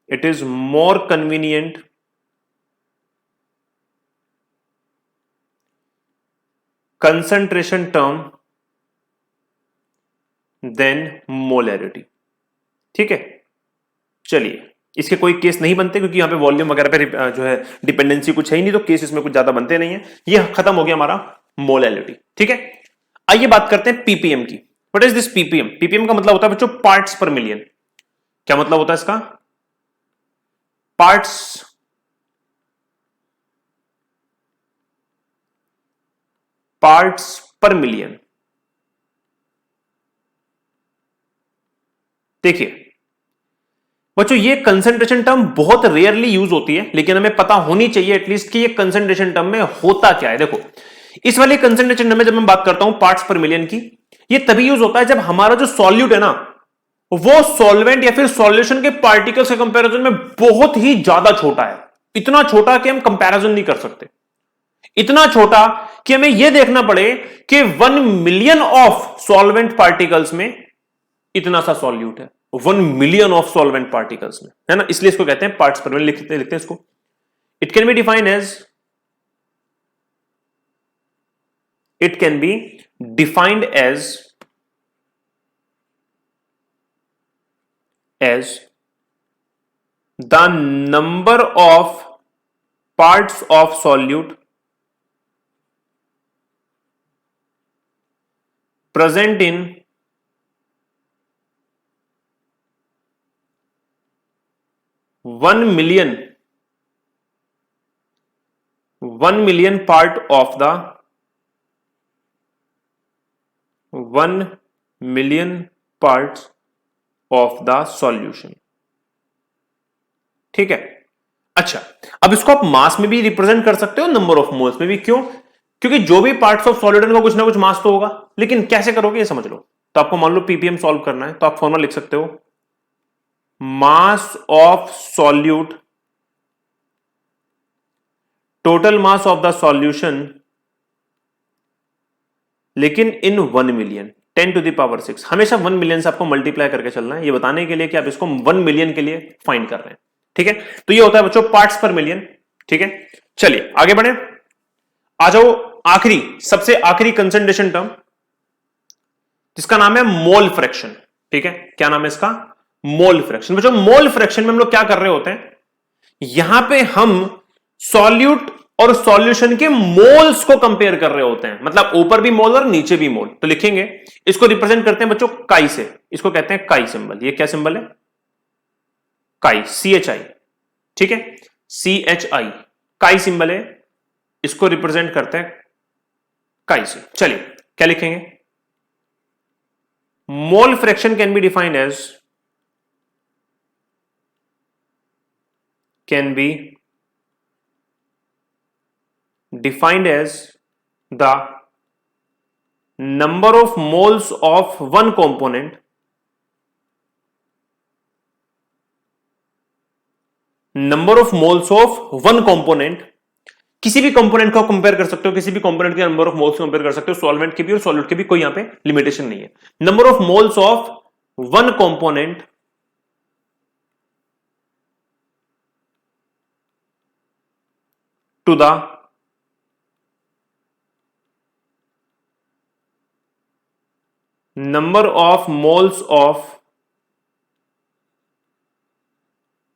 it is more convenient concentration term than molarity. ठीक है। चलिए, इसके कोई केस नहीं बनते क्योंकि यहां पे वॉल्यूम वगैरह पे जो है डिपेंडेंसी कुछ है ही नहीं, तो केस इसमें कुछ ज्यादा बनते नहीं है। ये खत्म हो गया हमारा मोलैलिटी। ठीक है। आइए बात करते हैं पीपीएम की। What is this ppm? Ppm का मतलब होता है बच्चों पार्ट्स पर मिलियन। क्या मतलब होता है इसका? पार्ट्स पर मिलियन। देखिए बच्चों, ये कंसंट्रेशन टर्म बहुत रेयरली यूज होती है, लेकिन हमें पता होनी चाहिए एटलीस्ट कि ये कंसंट्रेशन टर्म में होता क्या है। देखो, इस वाले कंसंट्रेशन टर्म में जब मैं बात करता हूं पार्ट्स पर मिलियन की, ये तभी यूज होता है जब हमारा जो सॉल्यूट है ना, वो सॉल्वेंट या फिर सॉल्यूशन के पार्टिकल्स के कंपैरिजन में बहुत ही ज्यादा छोटा है। इतना छोटा कि हम कंपैरिजन नहीं कर सकते, इतना छोटा कि हमें यह देखना पड़े कि 1 मिलियन ऑफ सॉल्वेंट पार्टिकल्स में इतना सा सॉल्यूट है। 1 मिलियन ऑफ सॉल्वेंट पार्टिकल्स में, है ना। इसलिए इसको कहते हैं पार्ट्स पर मिलियन। लिखते हैं इसको। It can be defined as, it can be defined as the number of parts of solute present in 1 million part of the 1 million parts of the solution. ठीक है। अच्छा, अब इसको आप मास में भी रिप्रेजेंट कर सकते हो, नंबर ऑफ मोल्स में भी। क्यों? क्योंकि जो भी पार्ट्स ऑफ सॉल्यूट का कुछ ना कुछ मास तो होगा, लेकिन कैसे करोगे ये समझ लो। तो आपको मान लो पीपीएम सॉल्व करना है, तो आप फॉर्मूला लिख सकते हो mass of solute, total mass of the solution, लेकिन इन 1 मिलियन 10 टू द पावर 6। हमेशा 1 मिलियन से आपको मल्टीप्लाई करके चलना है, ये बताने के लिए कि आप इसको 1 मिलियन के लिए फाइंड कर रहे हैं। ठीक है। तो ये होता है बच्चों पार्ट्स पर मिलियन। ठीक है। चलिए आगे बढ़े। आ जाओ आखिरी, सबसे आखिरी कंसंट्रेशन टर्म, जिसका नाम है मोल फ्रैक्शन। ठीक है। क्या नाम है इसका? Mole fraction. बच्चों मोल फ्रैक्शन में हम लोग क्या कर रहे होते हैं, यहां पे हम सॉल्यूट और सॉल्यूशन के मोल्स को कंपेयर कर रहे होते हैं। मतलब ऊपर भी मोल और नीचे भी मोल। तो लिखेंगे, इसको रिप्रेजेंट करते हैं बच्चों काई से। इसको कहते हैं काई सिंबल। ये क्या सिंबल है? काई, CHI। ठीक है। CHI काई सिंबल है, इसको रिप्रेजेंट करते हैं काई से। चलिए क्या लिखेंगे? Mole fraction can be defined as, can be defined as the number of moles of one component, किसी भी कंपोनेंट को कंपेयर कर सकते हो, किसी भी कंपोनेंट के नंबर ऑफ मोल्स कंपेयर कर सकते हो, सॉल्वेंट के भी और सॉल्यूट के भी, कोई यहां पे लिमिटेशन नहीं है। Number of moles of one component to the number of moles of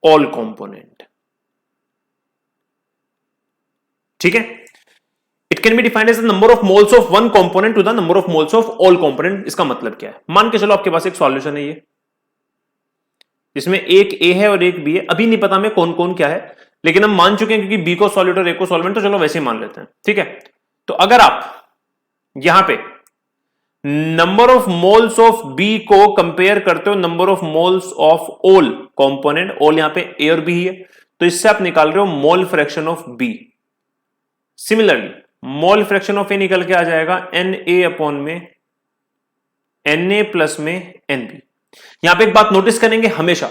all component. ठीक है, it can be defined as the number of moles of one component to the number of moles of all component. इसका मतलब क्या है, मान के चलो आपके पास एक सॉल्यूशन है, ये जिसमें एक ए है और एक बी है। अभी नहीं पता हमें कौन कौन क्या है, लेकिन हम मान चुके हैं क्योंकि बी को सॉल्यूट और ए को सॉल्वेंट, तो चलो वैसे ही मान लेते हैं। ठीक है, तो अगर आप यहां पे number of moles of B को कंपेयर करते हो number of moles of all component, all यहां पे ए और बी ही है, तो इससे आप निकाल रहे हो mole fraction of B. Similarly mole fraction of A निकल के आ जाएगा एन ए अपॉन में एन ए प्लस में एन बी। यहां पे एक बात नोटिस करेंगे, हमेशा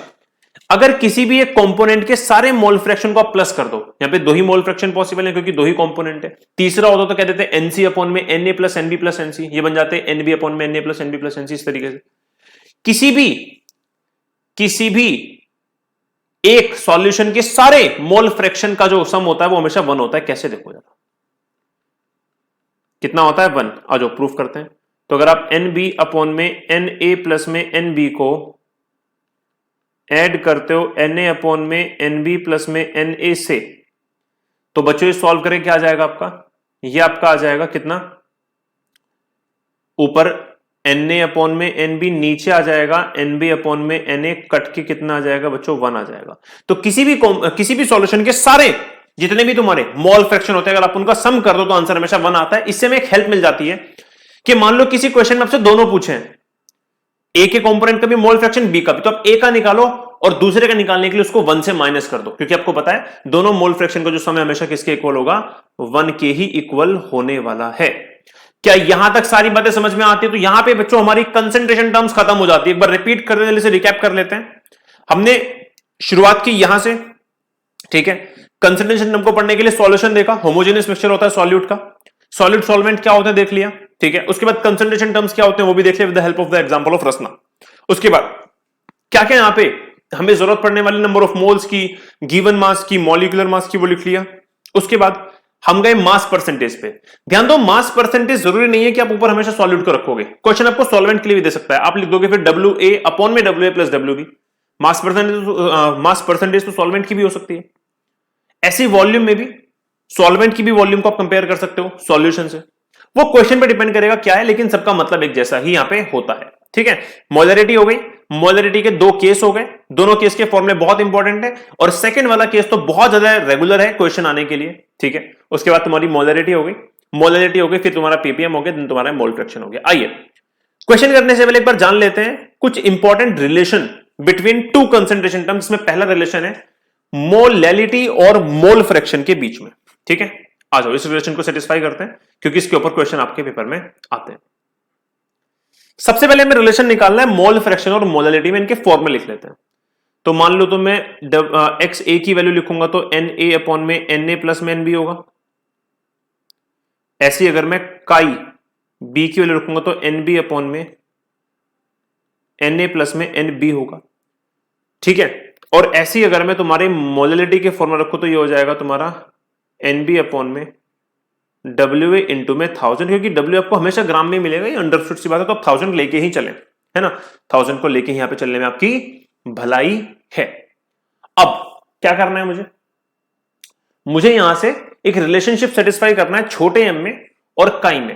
अगर किसी भी एक कंपोनेंट के सारे मोल फ्रैक्शन को आप प्लस कर दो, यहां पे दो ही मोल फ्रैक्शन पॉसिबल है क्योंकि दो ही कंपोनेंट है। तीसरा होता तो कह देते हैं एनसी अपॉन में N A plus NB plus NC, ये बन जाते हैं एनबी अपॉन में N A plus NB plus NC. इस तरीके से किसी भी एक सॉल्यूशन के सारे मोल फ्रैक्शन का जो सम होता है वो हमेशा 1 होता है। कैसे देखो जरा, कितना होता है 1। आ जाओ प्रूफ करते हैं। तो अगर आप एन बी अपॉन में एन ए प्लस में एन बी को ऐड करते हो एन ए अपॉन में एन बी प्लस में एन ए से, तो बच्चों ये सॉल्व करें क्या आ जाएगा आपका, ये आपका आ जाएगा कितना, ऊपर एन ए अपॉन में एन बी, नीचे आ जाएगा एन बी अपॉन में एन ए, कट के कितना आ जाएगा बच्चों 1 आ जाएगा। तो किसी भी सॉल्यूशन के सारे जितने भी तुम्हारे मोल फ्रैक्शन होते हैं अगर आप उनका सम कर दो तो आंसर हमेशा 1 आता है। इससे में एक हेल्प मिल जाती है कि मान लो किसी क्वेश्चन में आपसे दोनों पूछे हैं, ए के कंपोनेंट का भी मोल फ्रैक्शन बी का भी, तो आप ए का निकालो और दूसरे का निकालने के लिए उसको 1 से माइनस कर दो, क्योंकि आपको पता है दोनों मोल फ्रैक्शन का जो सम है हमेशा किसके इक्वल होगा, 1 के ही इक्वल होने वाला है। क्या यहां तक सारी बातें समझ में आती है? तो यहां पे बच्चों हमारी कंसंट्रेशन टर्म्स खत्म हो जाती है। एक बार रिपीट कर देने से रिकैप कर लेते हैं। हमने शुरुआत की यहां से, ठीक है, कंसंट्रेशन टर्म को पढ़ने के लिए सॉल्यूशन देखा, होमोजेनियस मिक्सचर होता है सॉल्यूट का, सॉलिड सॉल्वेंट क्या होता है देख लिया, ठीक है। उसके बाद कंसंट्रेशन टर्म्स क्या होते हैं वो भी देख लिया with the help of the example of Rasna. उसके बाद क्या क्या यहां पे हमें जरूरत पड़ने वाली नंबर ऑफ मोल्स की, गिवन मास की, मॉलिक्यूलर मास की, वो लिख लिया। उसके बाद हम गए मास परसेंटेज पे। ध्यान दो, मास परसेंटेज जरूरी नहीं है कि आप ऊपर हमेशा सॉल्यूट को रखोगे, क्वेश्चन आपको सॉल्वेंट के लिए भी दे सकता है। आप लिख दोगे फिर डब्ल्यू ए अपॉन में W A plus W B. Mass percentage तो सॉल्वेंट की भी हो सकती है। ऐसी वॉल्यूम में भी सॉल्वेंट की भी वॉल्यूम को आप कंपेयर कर सकते हो सॉल्यूशन से। वो क्वेश्चन पे डिपेंड करेगा क्या है, लेकिन सबका मतलब एक जैसा ही यहां पे होता है, ठीक है। मोलरिटी हो गई, मोलरिटी के 2 केस हो गए, दोनों केस के फॉर्मूले बहुत इंपॉर्टेंट है, और सेकंड वाला केस तो बहुत ज्यादा रेगुलर है क्वेश्चन आने के लिए, ठीक है। उसके बाद तुम्हारी मोलरिटी हो गई, फिर तुम्हारा पीपीएम हो गया, देन तुम्हारा मोल फ्रैक्शन हो गया। आइए क्वेश्चन करने से पहले एक बार जान लेते हैं कुछ important relation between two concentration terms. इसमें पहला रिलेशन है मोलैलिटी और मोल फ्रैक्शन के बीच में, ठीक है। आ जाओ इस रिलेशन को सेटिस्फाई करते हैं क्योंकि इसके ऊपर क्वेश्चन आपके पेपर में आते हैं। सबसे पहले हमें रिलेशन निकालना है मोल फ्रैक्शन और मोलैलिटी में, इनके फॉर्मूले लिख लेते हैं। तो मान लो तो मैं एक्स ए की वैल्यू लिखूंगा तो एन ए अपॉन में एन ए प्लस में एन बी होगा। ऐसी अगर मैं काई बी की वैल्यू रखूंगा तो एन बी अपॉन में एन ए प्लस में एन बी होगा, ठीक है। और ऐसी अगर मैं तुम्हारे मोलैलिटी के फॉर्मूला रखूं तो ये हो जाएगा तुम्हारा एन बी अपॉन में डब्ल्यू ए इंटू में 1000, क्योंकि डब्ल्यू आपको हमेशा ग्राम में मिलेगा, ये अंडरस्टूड सी बात है, तो आप 1000 लेके ही चलें, है ना। 1000 को लेके यहां पे चलने में आपकी भलाई है। अब क्या करना है मुझे यहां से एक रिलेशनशिप सेटिस्फाई करना है छोटे एम में और काई में,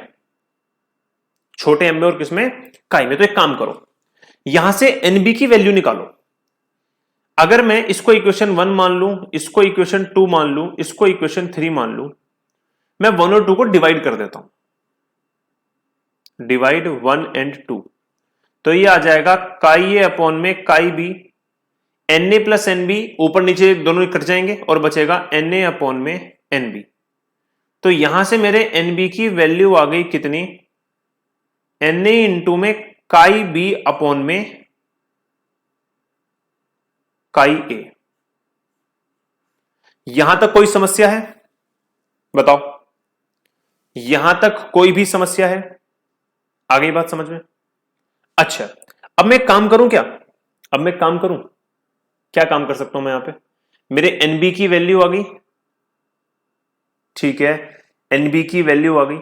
छोटे एम में और किसमें, काई में। तो एक काम करो, यहां से एनबी की वैल्यू निकालो। अगर मैं इसको इक्वेशन 1 मान लूं, इसको इक्वेशन 2 मान लूं, इसको इक्वेशन 3 मान लूं, मैं 1 और 2 को डिवाइड कर देता हूं, डिवाइड 1 एंड 2, तो ये आ जाएगा काई ए अपॉन में chi B, N A plus N B, ऊपर नीचे दोनों कट जाएंगे और बचेगा एन ए अपॉन में एन बी। तो यहां से मेरे एन बी की वैल्यू आ गई कितनी, एन ए इंटू में काई बी अपॉन में काई ए। यहां तक कोई समस्या है बताओ, यहां तक कोई भी समस्या है? आ गई बात समझ में? अच्छा, अब मैं काम करूं क्या, क्या काम कर सकता हूं मैं? यहां पे मेरे एनबी की वैल्यू आ गई, ठीक है, एनबी की वैल्यू आ गई,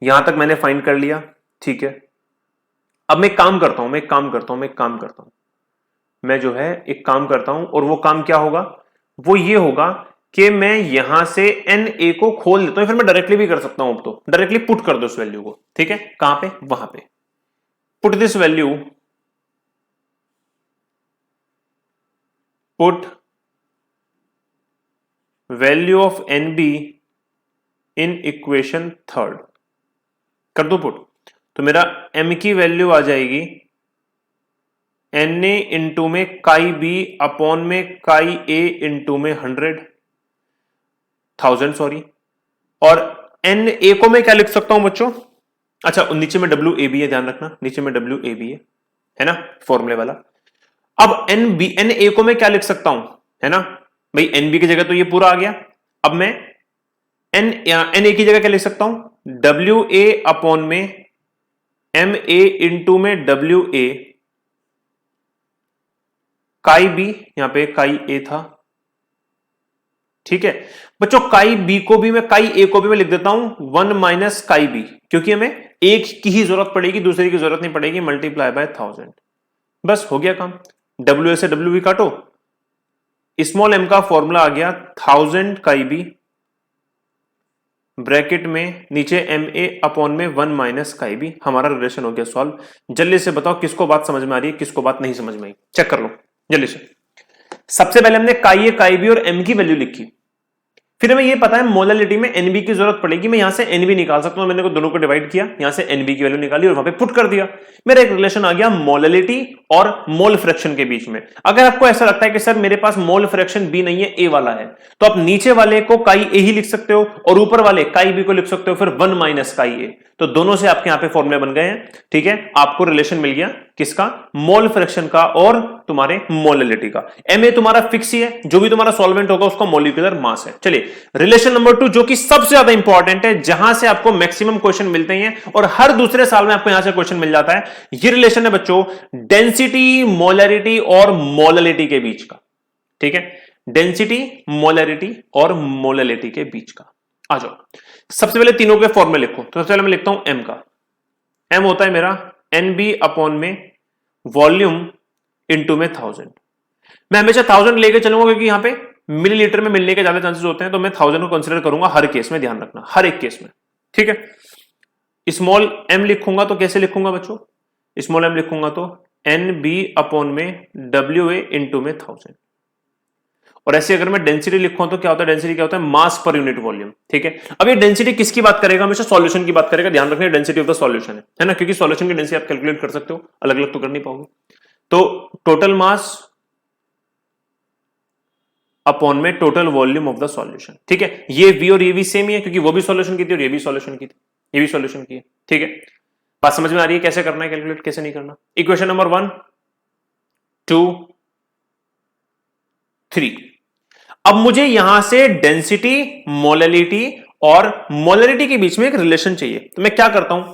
यहां तक मैंने फाइंड कर लिया, ठीक है। अब मैं काम करता हूं, मैं जो है एक काम करता हूं, और वो काम क्या होगा, वो ये होगा कि मैं यहां से एन ए को खोल देता हूं, फिर मैं डायरेक्टली भी कर सकता हूं। अब तो डायरेक्टली पुट कर दो उस वैल्यू को, ठीक है, कहां पे, वहां पे। Put this value, put value of N B in equation third, कर दो पुट। तो मेरा एम की वैल्यू आ जाएगी एन ए इंटू में काई बी अपॉन में काई ए इंटू में 1000 सॉरी, और एन ए को मैं क्या लिख सकता हूं बच्चों, अच्छा नीचे में डब्ल्यू ए बी है, ध्यान रखना नीचे में डब्ल्यू ए बी है ना, फॉर्मूले वाला। अब एन बी, एन ए को मैं क्या लिख सकता हूं, है ना भाई, एन बी की जगह तो ये पूरा आ गया। अब मैं एन ए की जगह क्या लिख सकता हूं, डब्ल्यू ए अपॉन में एम ए इंटू में डब्ल्यू ए काई बी, यहां पे काई ए था, ठीक है बच्चों। काई बी को भी मैं, काई ए को भी मैं लिख देता हूं 1 माइनस काई बी, क्योंकि हमें एक की ही जरूरत पड़ेगी, दूसरे की जरूरत नहीं पड़ेगी, मल्टीप्लाई बाय 1000। बस हो गया काम। डब्ल्यू ए से डब्ल्यू बी काटो, स्मॉल एम का फॉर्मूला आ गया 1000 काई बी, ब्रैकेट में नीचे एम ए अपॉन में 1 माइनस काई बी। हमारा रिलेशन हो गया सॉल्व। जल्दी से बताओ किसको बात समझ में आ रही है, किसको बात नहीं समझ में आई, चेक कर लो जल्दी से। सबसे पहले हमने काई ए काई बी और एम की वैल्यू लिखी, फिर हमें ये पता है मोलैलिटी में एनबी की जरूरत पड़ेगी, मैं यहां से एनबी निकाल सकता हूं, मैंने को दोनों को डिवाइड किया, यहां से एनबी की वैल्यू निकाली और वहां पे पुट कर दिया, मेरा एक रिलेशन आ गया मोलैलिटी और मोल फ्रैक्शन के बीच में। अगर आपको ऐसा लगता है कि सर मेरे पास मोल फ्रैक्शन बी नहीं है, ए वाला है, तो आप नीचे वाले को काई ए ही लिख सकते हो और ऊपर वाले काई बी को लिख सकते हो, फिर 1 माइनस काई ए, तो दोनों से आपके यहां पे फॉर्मूले बन गए हैं, ठीक है। आपको रिलेशन मिल गया किसका, मोल फ्रैक्शन का और तुम्हारे मोलैलिटी का। एमए तुम्हारा फिक्स ही है, जो भी तुम्हारा सॉल्वेंट होगा उसका मॉलिक्यूलर मास है। चलिए रिलेशन नंबर 2 जो कि सबसे ज्यादा इंपॉर्टेंट है, जहां से आपको मैक्सिमम क्वेश्चन मिलते हैं और हर दूसरे साल में आपको यहां से क्वेश्चन मिल जाता है, ये रिलेशन है बच्चों डेंसिटी, मोलैरिटी और मोलैलिटी के बीच का, ठीक है, डेंसिटी, मोलैरिटी और मोलैलिटी के बीच का। आ जाओ, सबसे पहले तीनों के फॉर्मूले लिखो। तो सबसे पहले मैं लिखता हूं एम का, एम होता है मेरा एन बी अपॉन में वॉल्यूम इंटू में 1000। मैं हमेशा 1000 लेके चलूंगा क्योंकि यहां पे मिलीलीटर में मिलने के ज्यादा चांसेस होते हैं, तो मैं 1000 को कंसीडर करूंगा हर केस में, ध्यान रखना हर एक केस में, ठीक है। स्मॉल एम लिखूंगा तो कैसे लिखूंगा बच्चों, स्मॉल एम लिखूंगा तो एन बी अपॉन में डब्ल्यू ए इंटू में 1000। और ऐसे अगर मैं डेंसिटी लिखूं तो क्या होता है, डेंसिटी क्या होता है, मास पर यूनिट वॉल्यूम, ठीक है। अब ये डेंसिटी किसकी बात करेगा, हमेशा सॉल्यूशन की बात करेगा, ध्यान रखना डेंसिटी ऑफ द सॉल्यूशन है ना, क्योंकि सॉल्यूशन की डेंसिटी आप कैलकुलेट कर सकते हो, अलग अलग तो कर नहीं पाओगे। तो टोटल मास अपॉन में total volume of the solution, ठीक है। ये वी और ये भी सेम ही है, क्योंकि वो भी सॉल्यूशन की थी और ये भी सॉल्यूशन की थी, ये भी सॉल्यूशन की है, ठीक है। बात समझ में आ रही है कैसे करना है कैलकुलेट, कैसे नहीं करना। Equation number 1 2 3। अब मुझे यहां से डेंसिटी, मोलैलिटी और मोलैरिटी के बीच में एक रिलेशन चाहिए, तो मैं क्या करता हूं,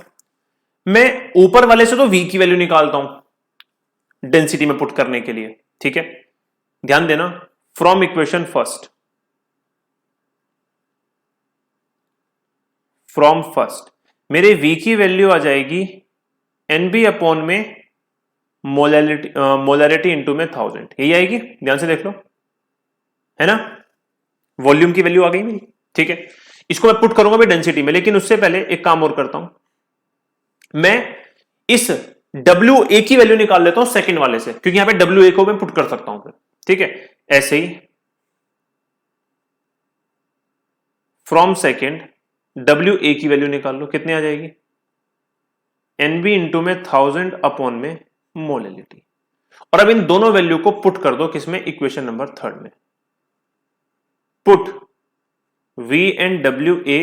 मैं ऊपर वाले से तो v की वैल्यू निकालता हूं डेंसिटी में पुट करने के लिए, ठीक है। ध्यान देना, from equation first, from first मेरे v की वैल्यू आ जाएगी nb अपॉन में मोलैरिटी इंटू में 1000, यही आएगी, ध्यान से देख लो, है ना। वॉल्यूम की वैल्यू आ गई मेरी, ठीक है। इसको मैं पुट करूंगा भी डेंसिटी में, लेकिन उससे पहले एक काम और करता हूं, मैं इस डब्ल्यू ए की वैल्यू निकाल लेता हूं सेकंड वाले से, क्योंकि यहां पे डब्ल्यू ए को मैं पुट कर सकता हूं फिर, ठीक है। ऐसे ही फ्रॉम सेकंड डब्ल्यू ए की वैल्यू निकाल लो, कितने आ जाएगी, एनबी इंटू में 1000 अपॉन में मोलैलिटी। और अब इन दोनों वैल्यू को पुट कर दो किसमें, इक्वेशन नंबर 3 में। Put V and WA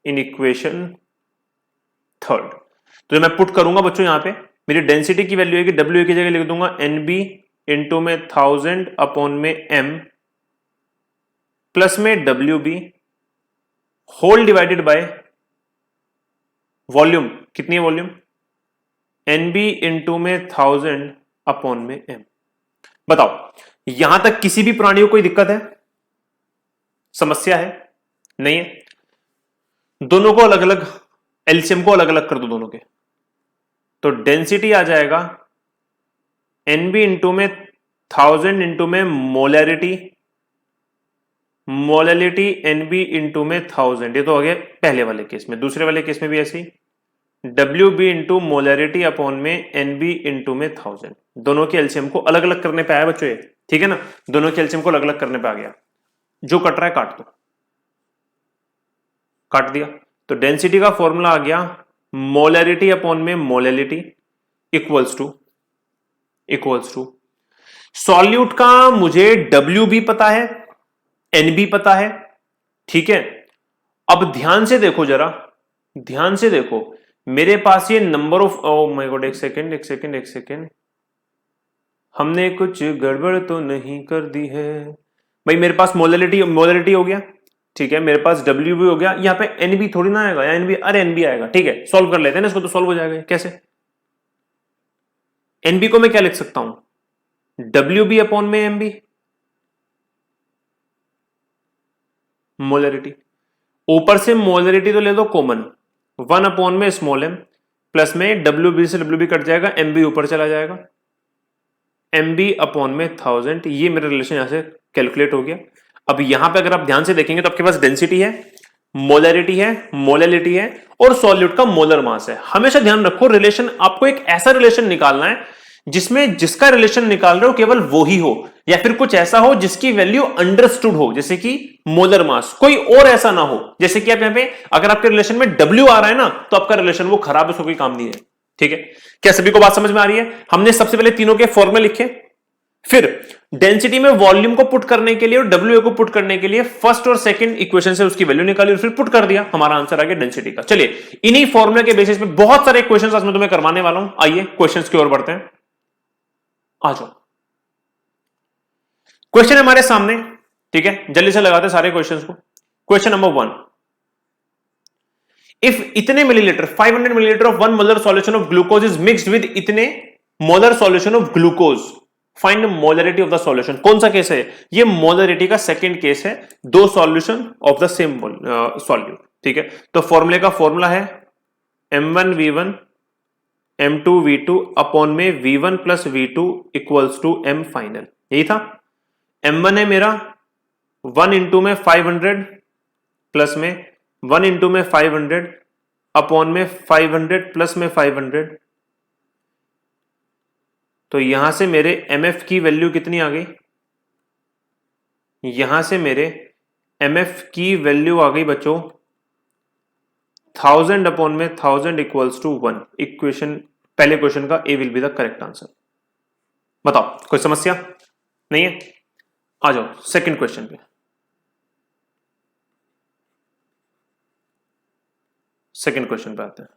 in equation 3। तो जब मैं पुट करूंगा बच्चों, यहां पे मेरी डेंसिटी की वैल्यू है कि WA की जगह लिख दूंगा NB इंटू में 1000 अपॉन में M प्लस में WB whole divided by volume, कितनी है वॉल्यूम, NB इंटू में 1000 अपॉन में M। बताओ यहां तक किसी भी प्राणी को कोई दिक्कत है, समस्या है, नहीं है। दोनों को अलग अलग, एलसीएम को अलग अलग कर दो दोनों के, तो डेंसिटी आ जाएगा एनबी इंटू में 1000 इंटू में मोलैरिटी, मोलैरिटी एनबी इंटू में 1000, ये तो हो गया पहले वाले केस में। दूसरे वाले केस में भी ऐसी W B into molarity upon में एनबी इंटू में 1000। दोनों के एलसीएम को अलग अलग करने पे आया बच्चों ये, ठीक है ना, दोनों के एलसीएम को अलग अलग करने पे आ गया। जो कट रहा है काट दो, काट दिया। तो डेंसिटी का फॉर्मूला आ गया मोलैरिटी अपॉन में मोलैलिटी इक्वल्स टू सॉल्यूट का मुझे डब्ल्यू भी पता है, एन भी पता है, ठीक है। अब ध्यान से देखो, जरा ध्यान से देखो, मेरे पास ये number of, oh my God, एक सेकेंड, हमने कुछ गड़बड़ तो नहीं कर दी है भाई। मेरे पास मोलैरिटी हो गया, ठीक है, मेरे पास डब्ल्यू भी हो गया, यहां पे एन भी थोड़ी ना आएगा, या एन भी, अरे एन भी आएगा, ठीक है। सॉल्व कर लेते हैं ना इसको, तो सॉल्व हो जाएगा। कैसे? एन बी को मैं क्या लिख सकता हूं, डब्ल्यू बी अपॉन में एम बी, मोलैरिटी। ऊपर से मोलैरिटी तो ले दो कॉमन, 1 अपॉन में स्मॉल एम, प्लस में डब्ल्यू बी से डब्ल्यू बी कट जाएगा, एम बी ऊपर चला जाएगा, एम बी अपॉन में 1000। ये मेरा रिलेशन यहां से कैलकुलेट हो गया। अब यहां पे अगर आप ध्यान से देखेंगे तो आपके पास डेंसिटी है, मोलैरिटी है, मोलैलिटी है, और सॉल्यूट का मोलर मास है। हमेशा ध्यान रखो, रिलेशन आपको एक ऐसा रिलेशन निकालना है जिसमें जिसका रिलेशन निकाल रहे हो केवल वो ही हो, या फिर कुछ ऐसा हो जिसकी वैल्यू अंडरस्टूड हो, जैसे कि मोलर मास, कोई और ऐसा ना हो। जैसे कि आप यहां पे अगर आपके रिलेशन में डब्ल्यू आ रहा है ना, तो आपका रिलेशन वो खराब है, उसको कोई काम नहीं है, ठीक है। क्या सभी को बात समझ में आ रही है? हमने सबसे पहले तीनों के फॉर्मूले लिखे, फिर डेंसिटी में वॉल्यूम को पुट करने के लिए और डब्ल्यू को पुट करने के लिए फर्स्ट और सेकंड इक्वेशन से उसकी वैल्यू निकाली और फिर पुट कर दिया, हमारा आंसर आ गया डेंसिटी का। चलिए, इन्हीं फॉर्मूले के बेसिस पे बहुत सारे क्वेश्चंस आज मैं तुम्हें करवाने वाला हूं। आइए क्वेश्चंस की ओर बढ़ते हैं, आ जाओ। क्वेश्चन हमारे सामने, ठीक है, जल्दी से लगाते हैं सारे क्वेश्चंस को। क्वेश्चन नंबर 1, इफ इतने millilitre 500 millilitre of 1 molar solution of glucose is mixed with इतने molar solution of glucose, find molarity of the solution. कौन सा केस है ये? मोलरिटी का सेकंड केस है, दो solution of the same solute, ठीक है। तो फॉर्मूले का फॉर्मूला है m1v1 m2v2 अपॉन में v1 plus v2 equals to m final. यही था। m1 है मेरा 1 इंटू में 500 प्लस में 1 इंटू में 500 अपॉन में 500 प्लस में 500। तो यहां से मेरे mf की वैल्यू कितनी आ गई? यहां से मेरे mf की वैल्यू आ गई बच्चों 1000 अपॉन में 1000 इक्वल्स टू 1। इक्वेशन, पहले क्वेश्चन का A will be the correct answer. बताओ, कोई समस्या नहीं है? आ जाओ सेकंड क्वेश्चन पे। सेकंड क्वेश्चन पे आते हैं।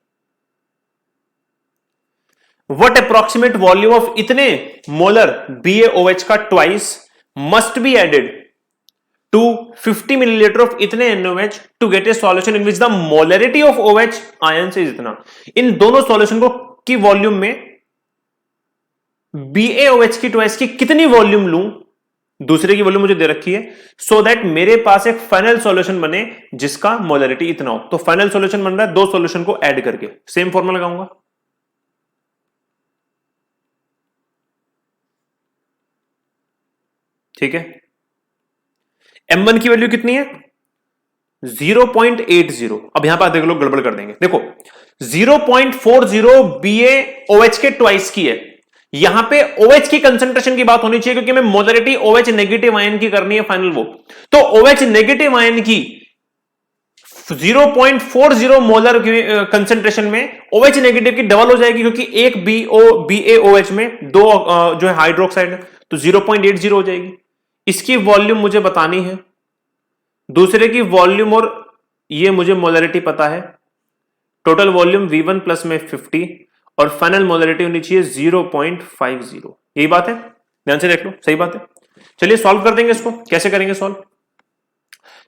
What approximate volume of इतने मोलर BaOH का twice must be added to 50 milliliter of इतने NaOH to get a solution in which the molarity of OH ions is इतना। इन दोनों सॉल्यूशन को की वॉल्यूम में BaOH की ट्वाइस की कितनी वॉल्यूम लूं, दूसरे की वॉल्यूम मुझे दे रखी है, सो दैट मेरे पास एक फाइनल सॉल्यूशन बने जिसका मोलरिटी इतना हो। तो फाइनल सॉल्यूशन बन रहा है दो सॉल्यूशन को ऐड करके, सेम फॉर्मूला लगाऊंगा। ठीक है, m1 की वैल्यू कितनी है? 0.80। अब यहां पर देख लो, गड़बड़ कर देंगे। देखो 0.40 BaOH के ट्वाइस की है। यहां पे OH की कंसंट्रेशन की बात होनी चाहिए क्योंकि मैं मोलरिटी OH नेगेटिव आयन की करनी है फाइनल वो। तो OH नेगेटिव आयन की 0.40 मोलर कंसंट्रेशन में OH नेगेटिव की डबल हो जाएगी क्योंकि एक BaOH में दो जो है हाइड्रोक्साइड है, तो 0.80 हो जाएगी। इसकी वॉल्यूम मुझे बतानी है, दूसरे की वॉल्यूम और ये मुझे मोलरिटी पता है। टोटल वॉल्यूम V1 प्लस में 50 और फाइनल मोलरिटी होनी चाहिए 0.50। यही बात है, ध्यान से देख लो, सही बात है। चलिए सॉल्व कर देंगे इसको। कैसे करेंगे सॉल्व?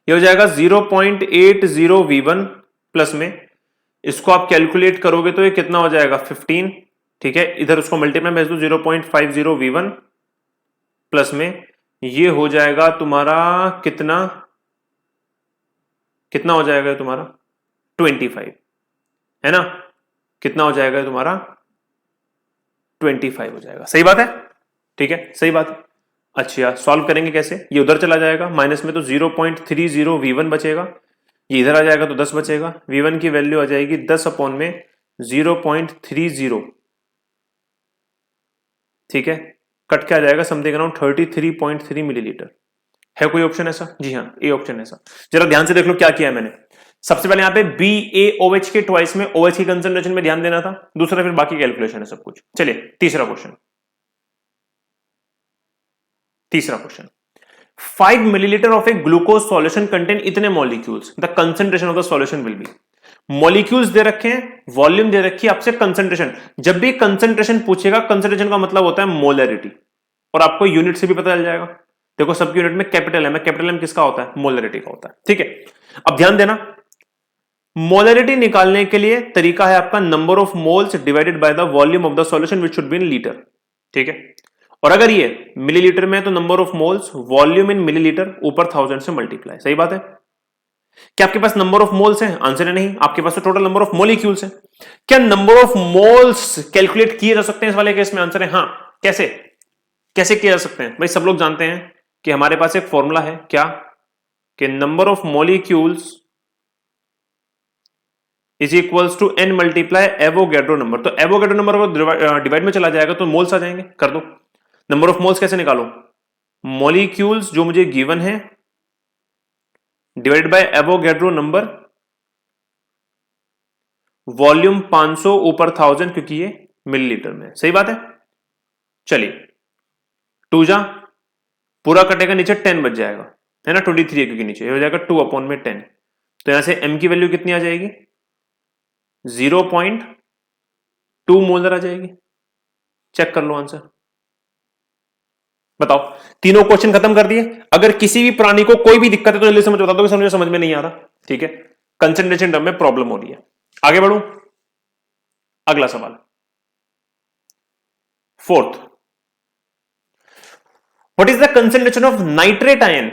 ये हो जाएगा 0.80 V1 प्लस में, इसको आप कैलकुलेट करोगे तो ये कितना हो जाएगा 15, ठीक है। इधर उसको मल्टीप्लाई भेज दो 0.50 V1 प्लस में ये हो जाएगा तुम्हारा कितना हो जाएगा तुम्हारा 25, है ना। कितना हो जाएगा तुम्हारा 25 हो जाएगा, सही बात है। ठीक है, सही बात है। अच्छा, सॉल्व करेंगे कैसे? ये उधर चला जाएगा माइनस में, तो 0.30 V1 बचेगा, ये इधर आ जाएगा तो 10 बचेगा। V1 की वैल्यू आ जाएगी 10 अपॉन में 0.30, ठीक है, कट के आ जाएगा समथिंग अराउंड 33.3 मिलीलीटर। है कोई ऑप्शन ऐसा? जी हाँ, ए ऑप्शन ऐसा। जरा ध्यान से देख लो क्या किया है मैंने। सबसे पहले यहां पे BaOH के ट्वाइस में OH की कंसंट्रेशन में ध्यान देना था, दूसरा फिर बाकी कैलकुलेशन है सब कुछ। चलिए तीसरा question, 5 millilitre of a glucose solution contain इतने molecules, the concentration of the solution will be. Molecules दे रखे हैं, वॉल्यूम दे रखी है, आपसे कंसंट्रेशन। जब भी कंसंट्रेशन पूछेगा, कंसंट्रेशन का मतलब होता है मोलरिटी, और आपको यूनिट से भी पता चल जाएगा। देखो सबकी यूनिट में कैपिटल एम है, कैपिटल एम किसका होता है? मोलरिटी का होता है। ठीक है, अब ध्यान देना, मोलरिटी निकालने के लिए तरीका है आपका number of moles divided by the volume of the solution which should be in litre. ठीक है, और अगर ये मिलीलीटर में है तो number of moles, volume in millilitre, ऊपर 1000 से मल्टीप्लाई। सही बात है। क्या आपके पास नंबर ऑफ मोल्स है? आंसर है नहीं, आपके पास तो टोटल नंबर ऑफ मॉलिक्यूल्स है। क्या नंबर ऑफ मोल्स कैलकुलेट किए जा सकते हैं इस वाले केस में? आंसर है हाँ। कैसे कैसे किए जा सकते हैं भाई? सब लोग जानते हैं कि हमारे पास एक फॉर्मूला है, क्या, कि number of molecules is equals to n multiply Avogadro number. तो एवोगैड्रो नंबर को डिवाइड में चला जाएगा तो मोल्स आ जाएंगे। कर दो। नंबर ऑफ मोल्स कैसे निकालो? मॉलिक्यूल्स जो मुझे गिवन है divided by Avogadro number, volume 500 ऊपर 1000, क्योंकि ये मिलीलीटर में। सही बात है। चलिए 2 जा पूरा कटेगा, नीचे 10 बच जाएगा, है ना, 23 है क्योंकि नीचे हो जाएगा 2 अपॉन में 10। तो यहां से m की वैल्यू कितनी आ जाएगी? 0.2 मोलर आ जाएगी। चेक कर लो आंसर, बताओ। तीनों क्वेश्चन खत्म कर दिए। अगर किसी भी प्राणी को कोई भी दिक्कत है तो जल्दी समझ बता दो कि समझ में नहीं आ रहा। ठीक है, कंसंट्रेशन टर्म में प्रॉब्लम हो रही है। आगे बढ़ू, अगला सवाल, 4th, what is the concentration of nitrate ion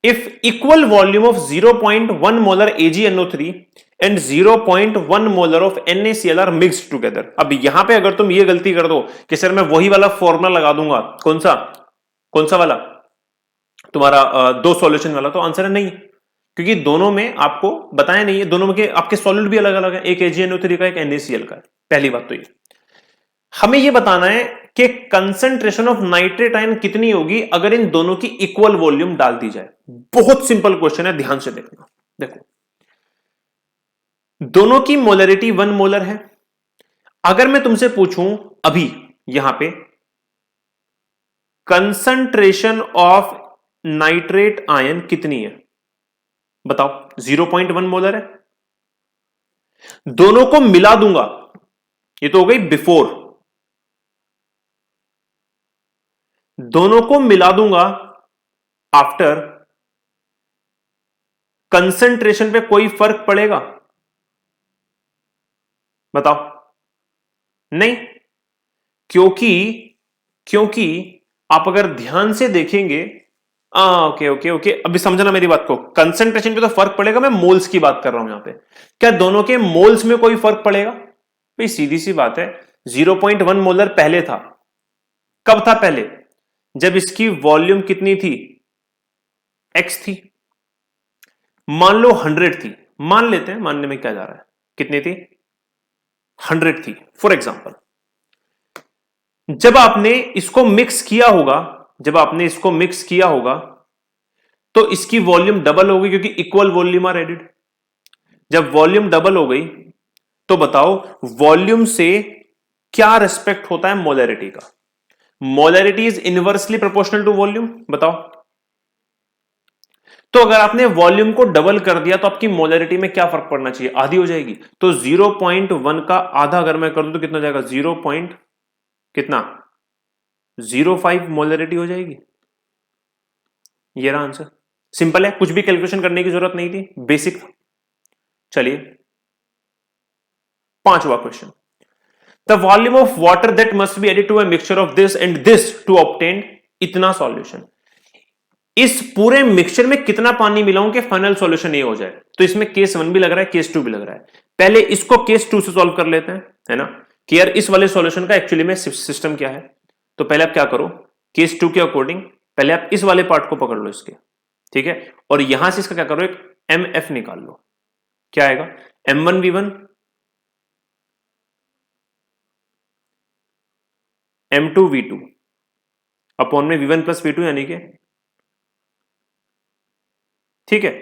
if equal volume of 0.1 molar AgNO3 and 0.1 molar of NaCl are mixed together। अब यहां पे अगर तुम ये गलती कर दो कि सर मैं वही वाला फॉर्मूला लगा दूंगा, कौन सा वाला तुम्हारा दो सॉल्यूशन वाला, तो आंसर है नहीं, क्योंकि दोनों में आपको बताया नहीं है, दोनों में आपके सॉल्यूट भी अलग अलग है, एक AgNO3 का, एक NaCl का। पहली बात तो ये हमें ये बताना है कि कंसंट्रेशन ऑफ नाइट्रेट आयन कितनी होगी अगर इन दोनों की इक्वल वॉल्यूम डाल दी जाए। बहुत सिंपल क्वेश्चन है, ध्यान से देखना। देखो, दोनों की मोलरिटी 1 मोलर है। अगर मैं तुमसे पूछूं अभी यहां पे कंसंट्रेशन ऑफ नाइट्रेट आयन कितनी है, बताओ। 0.1 मोलर है। दोनों को मिला दूंगा, ये तो हो गई बिफोर, दोनों को मिला दूंगा आफ्टर, कंसंट्रेशन पे कोई फर्क पड़ेगा? बताओ। नहीं, क्योंकि आप अगर ध्यान से देखेंगे, ओके, अभी समझना मेरी बात को। कंसंट्रेशन पे तो फर्क पड़ेगा, मैं मोल्स की बात कर रहा हूं यहां पे। क्या दोनों के मोल्स में कोई फर्क पड़ेगा? भाई सीधी सी बात है, 0.1 मोलर पहले था। कब था पहले? जब इसकी वॉल्यूम कितनी थी? x थी। मान लो 100 थी, मान लेते हैं, मानने में क्या जा रहा है, कितनी थी? 100 थी फॉर एग्जांपल। जब आपने इसको मिक्स किया होगा, तो इसकी वॉल्यूम डबल हो गई, क्योंकि इक्वल वॉल्यूम आर एडेड। जब वॉल्यूम डबल हो गई तो बताओ वॉल्यूम से क्या रिस्पेक्ट होता है? मोलरिटी का। Molarity is inversely proportional to volume, बताओ। तो अगर आपने वॉल्यूम को डबल कर दिया तो आपकी मोलरिटी में क्या फर्क पड़ना चाहिए? आधी हो जाएगी। तो 0.1 का आधा अगर मैं कर दूं तो कितना हो जाएगा? 0.05 मोलरिटी हो जाएगी। ये रहा आंसर। सिंपल है, कुछ भी कैलकुलेशन करने की जरूरत नहीं थी, बेसिक था। चलिए 5वां question, the volume of water that must be added to a mixture of this and this to obtain इतना सॉल्यूशन। इस पूरे मिक्सचर में कितना पानी मिलाऊं कि फाइनल सॉल्यूशन ये हो जाए? तो इसमें केस 1 भी लग रहा है, केस 2 भी लग रहा है। पहले इसको केस 2 से सॉल्व कर लेते हैं, है ना, कि यार इस वाले सॉल्यूशन का एक्चुअली में सिस्टम क्या है। तो पहले आप क्या करो, केस 2 के अकॉर्डिंग पहले आप इस वाले पार्ट को पकड़ लो इसके, ठीक है, और यहां से इसका क्या करो, एक MF निकाल लो। क्या आएगा, M1V1 M2V2 अपॉन में V1 प्लस V2 यानी कि, ठीक है।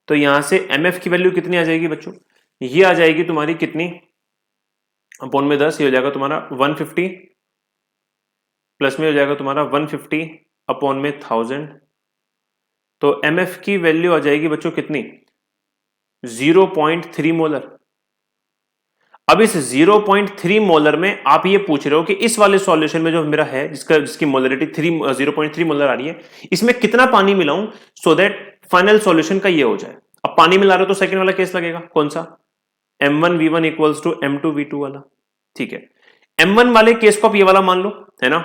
तो यहां से MF की वैल्यू कितनी आ जाएगी बच्चों, ये आ जाएगी तुम्हारी कितनी, अपॉन में 10, ये हो जाएगा तुम्हारा 150 प्लस में हो जाएगा तुम्हारा 150 अपॉन में 1000। तो MF की वैल्यू आ जाएगी बच्चों कितनी, 0.3 मोलर। अब इस 0.3 मोलर में आप ये पूछ रहे हो कि इस वाले सॉल्यूशन में जो मेरा है जिसकी मोलरिटी 0.3 मोलर आ रही है, इसमें कितना पानी मिलाऊं सो दैट फाइनल सॉल्यूशन का ये हो जाए। अब पानी मिला रहे हो तो सेकंड वाला केस लगेगा, कौन सा, M1V1 इक्वल्स टू M2V2 वाला, ठीक है। M1 वाले केस को आप ये वाला मान लो, है ना,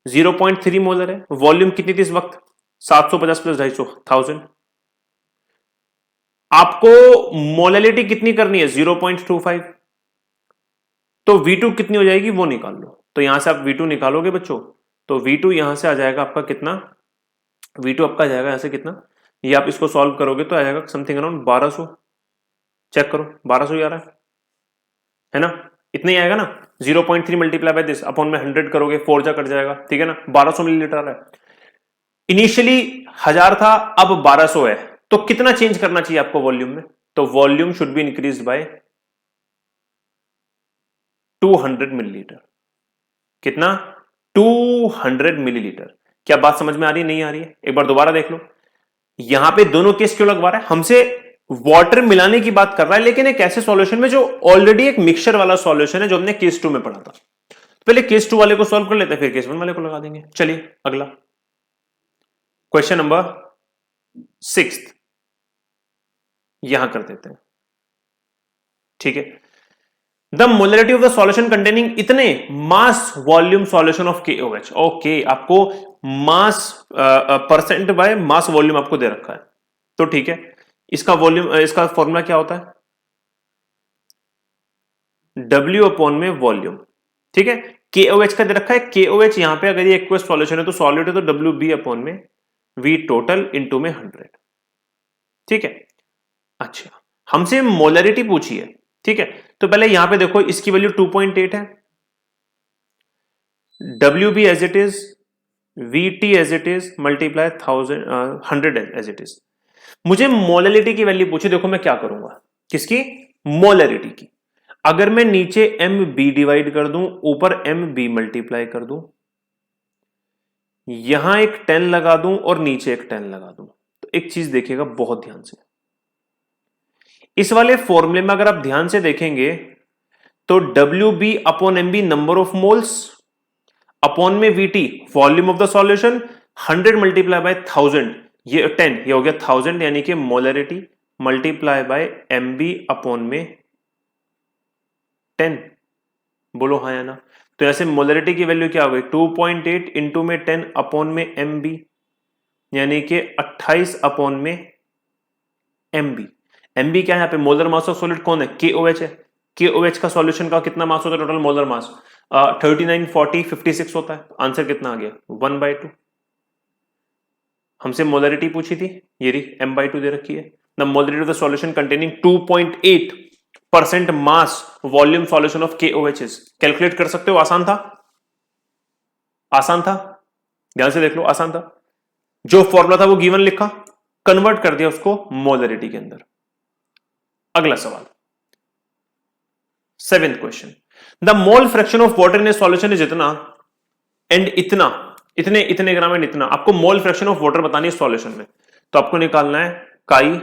0.3 मोलर है, वॉल्यूम कितनी थी इस वक्त, 750 प्लस 250, 1000। आपको मोलैलिटी कितनी करनी है, 0.25, तो V2 कितनी हो जाएगी वो निकाल लो। तो यहां से आप V2 निकालोगे बच्चों, तो V2 यहां से आ जाएगा आपका कितना, V2 आपका आ जाएगा यहां से कितना, ये आप इसको सॉल्व करोगे तो आ जाएगा समथिंग अराउंड 1200। चेक करो 1200 ही आ रहा है ना, इतना ही आएगा ना, 0.3 मल्टीप्लाई बाय दिस अपॉन में 100 करोगे, 4 जा कट जाएगा, ठीक है ना, 1200 मिलीलीटर आ रहा है। इनिशियली 1000 था, अब 1200 है, तो कितना चेंज करना चाहिए आपको वॉल्यूम में, तो volume should be increase by 200 millilitre. कितना, 200 मिलीलीटर। क्या बात समझ में आ रही है, नहीं आ रही है, एक बार दोबारा देख लो। यहां पे दोनों केस क्यों लगवा रहा है, हमसे वाटर मिलाने की बात कर रहा है, लेकिन एक ऐसे सॉल्यूशन में जो ऑलरेडी एक मिक्सचर वाला सॉल्यूशन है, जो हमने केस 2 में पढ़ा था। पहले केस 2 वाले को सॉल्व कर लेते हैं, फिर केस 1 वाले को लगा देंगे। चलिए अगला क्वेश्चन नंबर 6 यहां कर देते हैं, ठीक है। The molarity of the solution containing इतने mass volume solution of KOH। Okay, आपको mass percent by mass volume आपको दे रखा है, तो ठीक है। इसका वॉल्यूम, इसका फॉर्मूला क्या होता है, W अपॉन में वॉल्यूम, ठीक है। KOH का दे रखा है, KOH यहां पे अगर ये एक्वस सॉल्यूशन है तो सॉलिड है, तो WB अपॉन में V टोटल इंटू में 100, ठीक है। अच्छा, हमसे मोलरिटी पूछी है, ठीक है। तो पहले यहां पे देखो इसकी वैल्यू 2.8 है, WB as it is, VT as it is, multiply 100 as it is. मुझे मोलरिटी की वैल्यू पूछी, देखो मैं क्या करूंगा, किसकी, मोलरिटी की। अगर मैं नीचे MB डिवाइड कर दूं, ऊपर MB मल्टीप्लाई कर दूं, यहां एक 10 लगा दूं और नीचे एक 10 लगा दूं, तो एक चीज देखिएगा बहुत ध्यान से, इस वाले फॉर्मूले में अगर आप ध्यान से देखेंगे तो WB upon MB number of moles, upon में VT volume of the solution, 100 multiply by 1000, ये 10, ये हो गया 1000, यानी कि molarity multiply by MB upon में 10। बोलो हाँ या ना। तो ऐसे मोलरिटी की वैल्यू क्या हो गई, 2.8 इंटू में 10 अपॉन में MB, यानी कि 28 अपॉन में MB। MB क्या है यहाँ पे, मोलर मास ऑफ सॉलिड कौन है, KOH है। KOH का सॉल्यूशन का कितना मास होता है, टोटल मोलर मास 39, 40, 56 होता है। आंसर कितना आ गया, 1/2। हमसे मोलरिटी पूछी थी, ये रही M/2 दे रखी है। The molarity of the solution containing 2.8% mass volume solution of KOH। Calculate कर सकते हो, आसान था, आसान था, ध्यान से देख लो, आसान था। जो फॉर्मूला था वो गिवन लिखा, कन्वर्ट कर दिया उसको मोलरिटी के अंदर। अगला सवाल, 7th question, the mole fraction of water in A solution is इतना एंड इतना, इतने इतने ग्राम एंड इतना। आपको मोल फ्रैक्शन ऑफ वाटर बतानी है सॉल्यूशन में, तो आपको निकालना है काई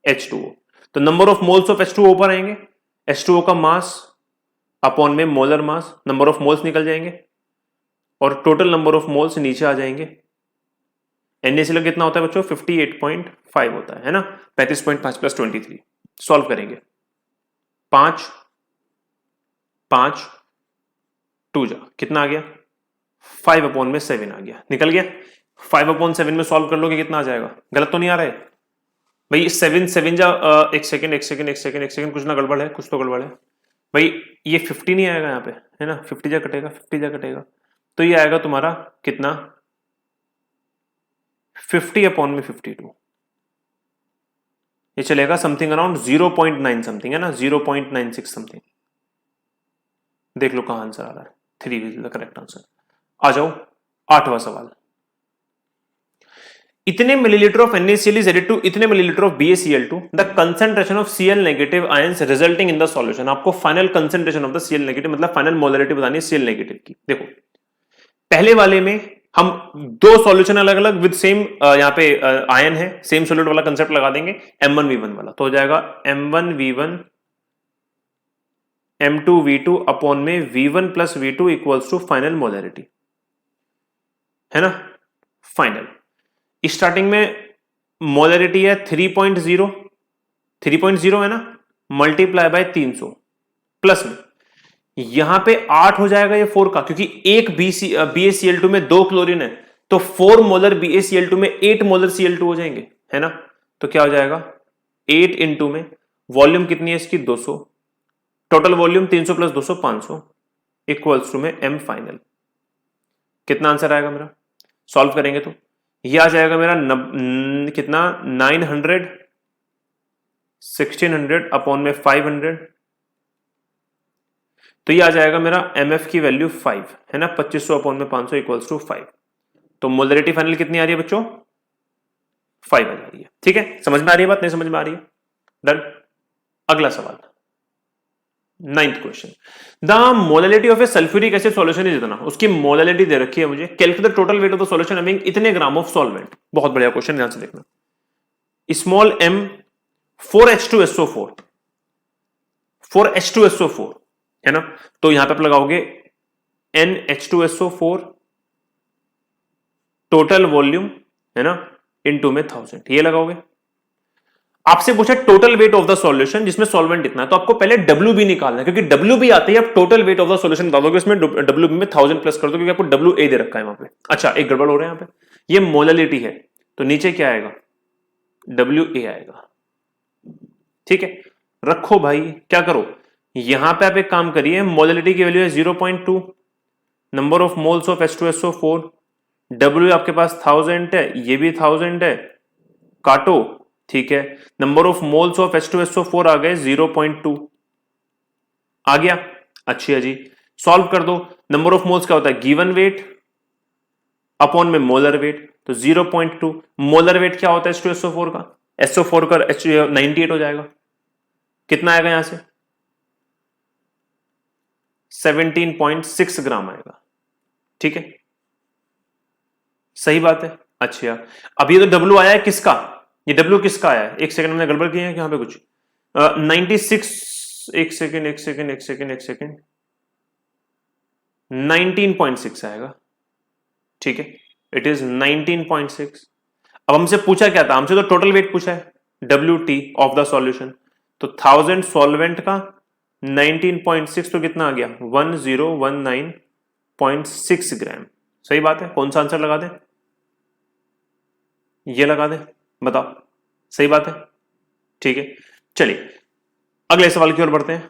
H2O। तो number of moles of H2O पर आएंगे, H2O का मास अपॉन में molar mass, number of moles निकल जाएंगे और टोटल नंबर ऑफ मोल्स नीचे आ जाएंगे। NaCl कितना होता है बच्चों, 58.5 होता है ना, 35.5 प्लस 23। सॉल्व करेंगे, 5 5 2 जा कितना आ गया, 5 अपॉन में 7 आ गया, निकल गया। 5 अपॉन 7 में सॉल्व कर लोगे कितना आ जाएगा, गलत तो नहीं आ रहा है भाई, 7 जा, एक सेकंड, कुछ ना गड़बड़ है, कुछ तो गड़बड़ है भाई। ये 50 नहीं आएगा यहाँ पे, है ना, 50 जा कटेगा, 50 जा कटेगा, तो ये आएगा तुम्हारा कितना 50/52, ये चलेगा समथिंग अराउंड 0.9 समथिंग है ना, 0.96 समथिंग। देख लो कहां आंसर आ रहा है, 3 इज द करेक्ट आंसर। आ जाओ 8वां सवाल। इतने millilitre of NaCl is added to इतने मिलीलीटर ऑफ BaCl2, the concentration of Cl negative ions resulting in the solution. आपको final concentration of the Cl negative मतलब फाइनल मोलरिटी बतानी है Cl नेगेटिव की। देखो पहले वाले में हम दो सॉल्यूशन अलग अलग विद सेम यहां पे आयन है, सेम सॉल्यूट वाला कंसेप्ट लगा देंगे, M1V1 वाला तो हो जाएगा M1V1 M2V2 अपॉन में V1 plus V2 equals to final molarity, है ना। फाइनल स्टार्टिंग में मोलरिटी है 3.0 है ना, मल्टीप्लाई बाय 300 प्लस में यहां पे 8 हो जाएगा ये 4 का, क्योंकि एक BaCl2 में 2 क्लोरीन है, तो 4 मोलर BaCl2 में 8 मोलर Cl2 हो जाएंगे, है ना। तो क्या हो जाएगा 8 इंटू में वॉल्यूम कितनी है इसकी 200, total volume 300 plus 200 500 equals to में M फाइनल। कितना आंसर आएगा मेरा, सॉल्व करेंगे तो ये आ जाएगा मेरा कितना 900 1600 अपॉन में 500, तो ये आ जाएगा मेरा MF की वैल्यू 5 है ना, 2500 अपॉन में 500 इक्वल्स टू 5। तो मोलरिटी फाइनल कितनी आ रही है बच्चों 5 आ जा रही है। ठीक है, समझ में आ रही है बात, नहीं समझ में आ रही है, डन। अगला सवाल 9th question, the molarity of A sulphuric acid solution is इतना, उसकी मोलरिटी दे रखी है मुझे, calculate the total weight of the solution having इतने ग्राम ऑफ सॉल्वेंट। बहुत बढ़िया क्वेश्चन, ध्यान से देखना। स्मॉल m 4H2SO4 4H2SO4 है ना, तो यहां पे आप लगाओगे NH2SO4 टोटल वॉल्यूम है ना इनटू में 1000, ये लगाओगे। आपसे पूछा total weight of the solution जिसमें सॉल्वेंट इतना है, तो आपको पहले WB निकालना है, क्योंकि WB आते ही आप total weight of the solution बता दोगे, इसमें WB में 1000 प्लस कर दो, क्योंकि आपको WA दे रखा है वहां पे। अच्छा एक गड़बड़ हो रहा है यहाँ पे, ये मोलरिटी है तो नीचे क्या आएगा WA आएगा। ठीक है, रखो भाई, क्या करो यहां पे आप एक काम करिए, मोलरिटी की वैल्यू है 0.2, number of moles of H2SO4, W आपके पास 1000 है, ये भी 1000 है, काटो। ठीक है, number of moles of H2SO4 आ गए 0.2 आ गया। अच्छी है जी, सॉल्व कर दो। नंबर ऑफ मोल्स क्या होता है गिवन वेट अपॉन में मोलर वेट, तो 0.2 मोलर वेट क्या होता है H2SO4 का, SO4 का 98 हो जाएगा। कितना आएगा यहां से 17.6 ग्राम आएगा। ठीक है, सही बात है। अच्छा अब ये तो W आया है किसका, ये W किसका आया है, एक सेकंड में गड़बड़ की है यहाँ पे कुछ 96 एक सेकंड 19.6 आएगा। ठीक है, इट इज 19.6। अब हमसे पूछा क्या था, हमसे तो टोटल वेट पूछा है WT ऑफ द सॉल्यूशन, तो 1000 सॉल्वेंट का 19.6 तो कितना आ गया 1019.6 ग्राम। सही बात है, कौन सा आंसर लगा दें, ये लगा दें, बताओ सही बात है। ठीक है, चलिए अगले सवाल की ओर बढ़ते हैं।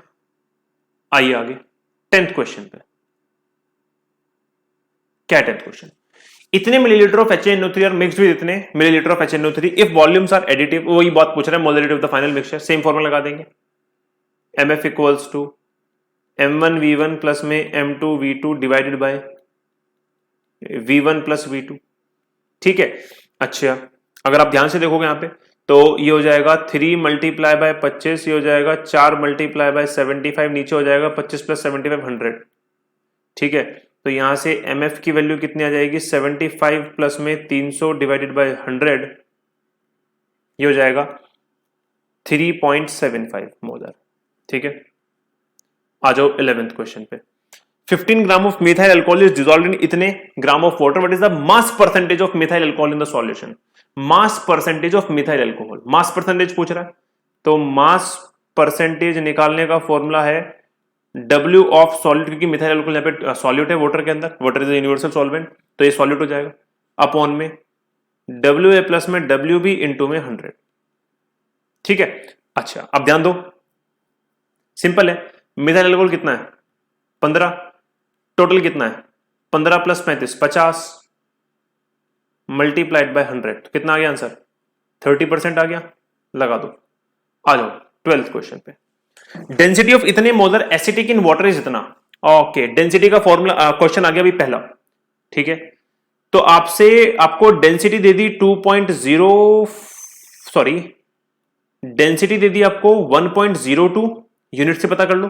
आइए आगे 10th क्वेश्चन पे, क्या 10th क्वेश्चन, इतने millilitre of HNO3 are mixed with इतने millilitre of HNO3 if volumes are additive, वही बात पूछ रहे हैं, molarity of the final mixture, same formula लगा देंगे, MF equals to M1V1 plus में M2V2 divided by V1 plus V2। ठीक है, अच्छा अगर आप ध्यान से देखोगे यहां पे तो ये हो जाएगा 3 मल्टीप्लाई बाय 25, ये हो जाएगा 4 मल्टीप्लाई बाय 75, नीचे हो जाएगा 25 प्लस 75 100। ठीक है, तो यहां से MF की वैल्यू कितनी आ जाएगी 75 प्लस में 300 डिवाइडेड बाय 100, ये हो जाएगा 3.75 मोलर। ठीक है, आ जाओ 11th क्वेश्चन पे, 15 gram of methyl alcohol is dissolved in इतने gram of water, what is the mass percentage of methyl alcohol in the solution. Mass percentage of methyl alcohol, mass percentage पूछ रहा है, तो मास परसेंटेज निकालने का formula है W of solute, क्योंकि methyl alcohol यहाँ पे सॉल्यूट है वाटर के अंदर, वाटर इज यूनिवर्सल सॉल्वेंट, तो ये सॉल्यूट हो जाएगा अपॉन में WA प्लस में WB इंटू में 100। ठीक है, अच्छा अब ध्यान दो, सिंपल है, मिथाइल अल्कोहल कितना है 15, टोटल कितना है 15 + 35 50 मल्टीप्लाइड बाय 100 कितना आ गया आंसर? 30% आ गया। लगा दो। आ जाओ 12th क्वेश्चन पे। डेंसिटी ऑफ इतने molar acetic in water is इतना। ओके, डेंसिटी का फॉर्मूला क्वेश्चन आ गया अभी पहला। ठीक है, तो आपको डेंसिटी दे दी 2.0 डेंसिटी दे दी आपको 1.02 यूनिट से पता कर लो।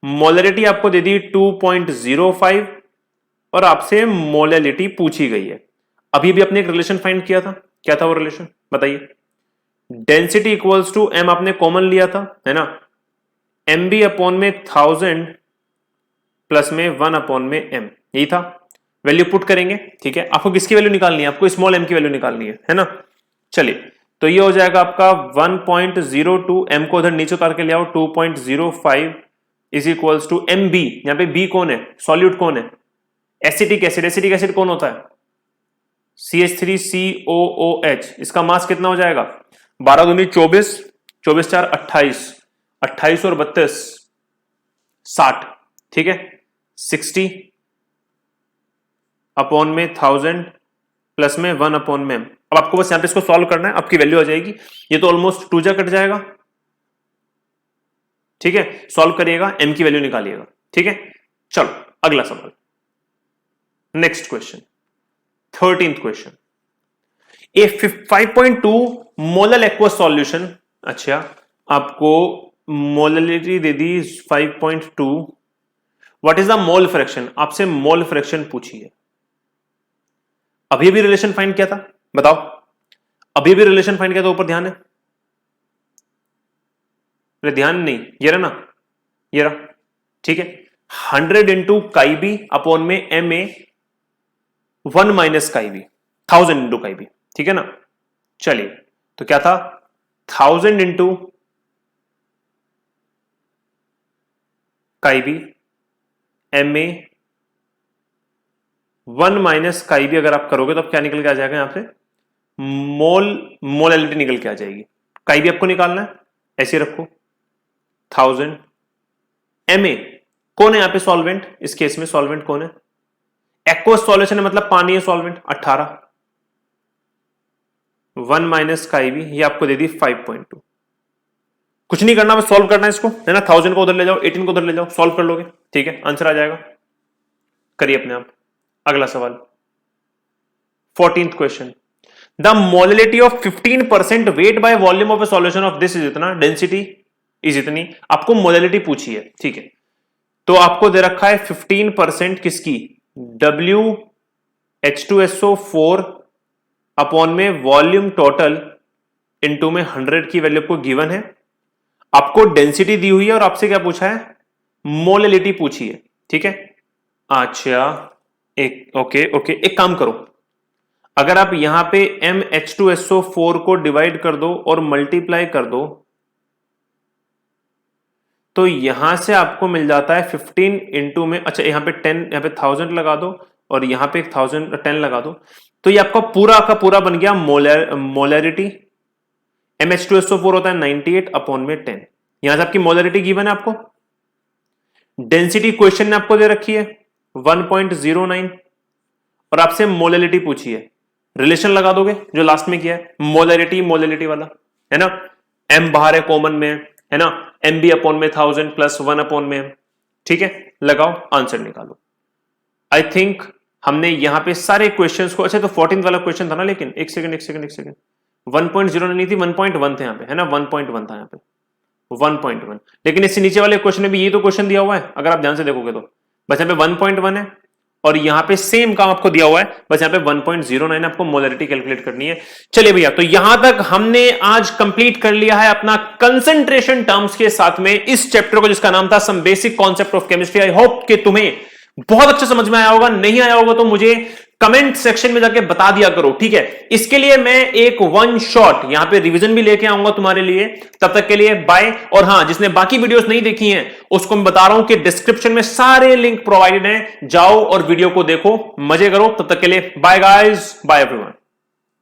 मोलरिटी आपको दे दी 2.05 और आपसे मोलरिटी पूछी गई है। अभी भी अपने एक रिलेशन फाइंड किया था, क्या था वो रिलेशन बताइए? डेंसिटी इक्वल्स टू एम आपने कॉमन लिया था, है ना, एम बी अपॉन में 1000 प्लस में 1 अपॉन में एम, यही था। वैल्यू पुट करेंगे। ठीक है, आपको किसकी वैल्यू निकालनी है? आपको स्मॉल एम की वैल्यू निकालनी है ना। चलिए, तो ये हो जाएगा आपका 1.02, एम को उधर नीचे उतार के ले आओ, 2.05 is equals to M B. यहां पे बी कौन है? सॉल्यूट कौन है? Acetic acid. एसिटिक एसिड कौन होता है? CH3COOH। इसका मास कितना हो जाएगा? 12 दूनी 24, 24 4 28, 28 और 32 60। ठीक है, 60 अपॉन में 1000 प्लस में 1 अपॉन में। अब आपको बस यहां पे इसको सॉल्व करना है, आपकी वैल्यू आ जाएगी। ये तो ऑलमोस्ट 2 जा कट जाएगा। ठीक है, सॉल्व करिएगा, एम की वैल्यू निकालिएगा। ठीक है, चलो अगला सवाल, नेक्स्ट क्वेश्चन, 13th क्वेश्चन। ए 5.2 मोलर एक्वस सॉल्यूशन। अच्छा, आपको molarity they the 5.2। What is the mole fraction? आपसे मोल फ्रैक्शन पूछी है। अभी भी रिलेशन फाइंड किया था, बताओ। अभी भी रिलेशन फाइंड किया था, ऊपर ध्यान है? अरे ध्यान नहीं, ये रहा ना, ये रहा। ठीक है, 100 इंटू काई बी अपॉन में एम ए 1 माइनस काई बी, 1000 इंटू काई बी। ठीक है ना। चलिए, तो क्या था? 1000 इंटू काई बी एम ए 1 माइनस काई बी। अगर आप करोगे तो अब क्या निकल के आ जाएगा? यहां पे मोलैलिटी निकल के आ जाएगी। काई बी आपको निकालना है, ऐसे रखो 1000 एम ए कौन है यहां पे? सॉल्वेंट। इस केस में सॉल्वेंट कौन है? एक्वस सॉल्यूशन है, मतलब पानी है सॉल्वेंट। 18 1 माइनस काई बी, ये आपको दे दी 5.2। कुछ नहीं करना, बस सॉल्व करना है इसको, है ना। 1000 को उधर ले जाओ, 18 को उधर ले जाओ, सॉल्व कर लोगे। ठीक है, आंसर आ जाएगा। करिए अपने आप। अगला सवाल, 14th question. The molarity of 15% weight by volume of A solution of this is इतना, डेंसिटी इज इतनी। आपको मोलरिटी पूछी है। ठीक है, तो आपको दे रखा है 15% किसकी? WH2SO4 अपॉन में वॉल्यूम टोटल इनटू में 100 की वैल्यू आपको गिवन है। आपको डेंसिटी दी हुई है और आपसे क्या पूछा है? मोलरिटी पूछी है। ठीक है, अच्छा एक काम करो, अगर आप यहां पे MH2SO4 को डिवाइड कर दो और मल्टीप्लाई कर दो, तो यहां से आपको मिल जाता है 15 इंटू में, अच्छा यहां पे 10, यहां पे 1000 लगा दो और यहां पे 1010 लगा दो, तो ये आपका पूरा का पूरा बन गया मोलरिटी। MH2SO4 होता है 98 अपॉन में 10। यहां से आपकी मोलरिटी गिवन है आपको। डेंसिटी क्वेश्चन ने आपको दे रखी है 1.09 और आपसे मोलरिटी पूछी है। रिलेशन लगा दोगे जो लास्ट में किया है, मोलरिटी वाला, है ना। एम बाहर है, कॉमन में है ना, एम बी अपॉन में 1000 प्लस 1 अपॉन में। ठीक है, लगाओ, आंसर निकालो। आई थिंक हमने यहां पे सारे क्वेश्चंस को, अच्छा तो 14th वाला क्वेश्चन था ना, लेकिन एक सेकंड 1.0 नहीं थी, 1.1 थे यहां पे, है ना, 1.1 था यहां पे, 1.1। लेकिन इससे नीचे वाले क्वेश्चन में भी ये तो क्वेश्चन दिया हुआ है, अगर आप ध्यान से देखोगे तो बस यहां पे 1.1 है और यहां पे सेम काम आपको दिया हुआ है, बस यहां पे 1.09 आपको मोलरिटी कैलकुलेट करनी है। चलिए भैया, तो यहां तक हमने आज कंप्लीट कर लिया है अपना कंसंट्रेशन टर्म्स के साथ में इस चैप्टर को, जिसका नाम था some basic concept of chemistry. I hope कि तुम्हें बहुत अच्छा समझ में आया होगा। नहीं आया होगा तो मुझे कमेंट सेक्शन में जाके बता दिया करो, ठीक है। इसके लिए मैं एक वन शॉट यहां पे रिवीजन भी लेके आऊंगा तुम्हारे लिए। तब तक के लिए बाय। और हां, जिसने बाकी वीडियोस नहीं देखी हैं उसको मैं बता रहा हूं कि डिस्क्रिप्शन में सारे लिंक प्रोवाइडेड हैं, जाओ और वीडियो को देखो, मजे करो। तब तक के लिए बाय गाइस, बाय एवरीवन।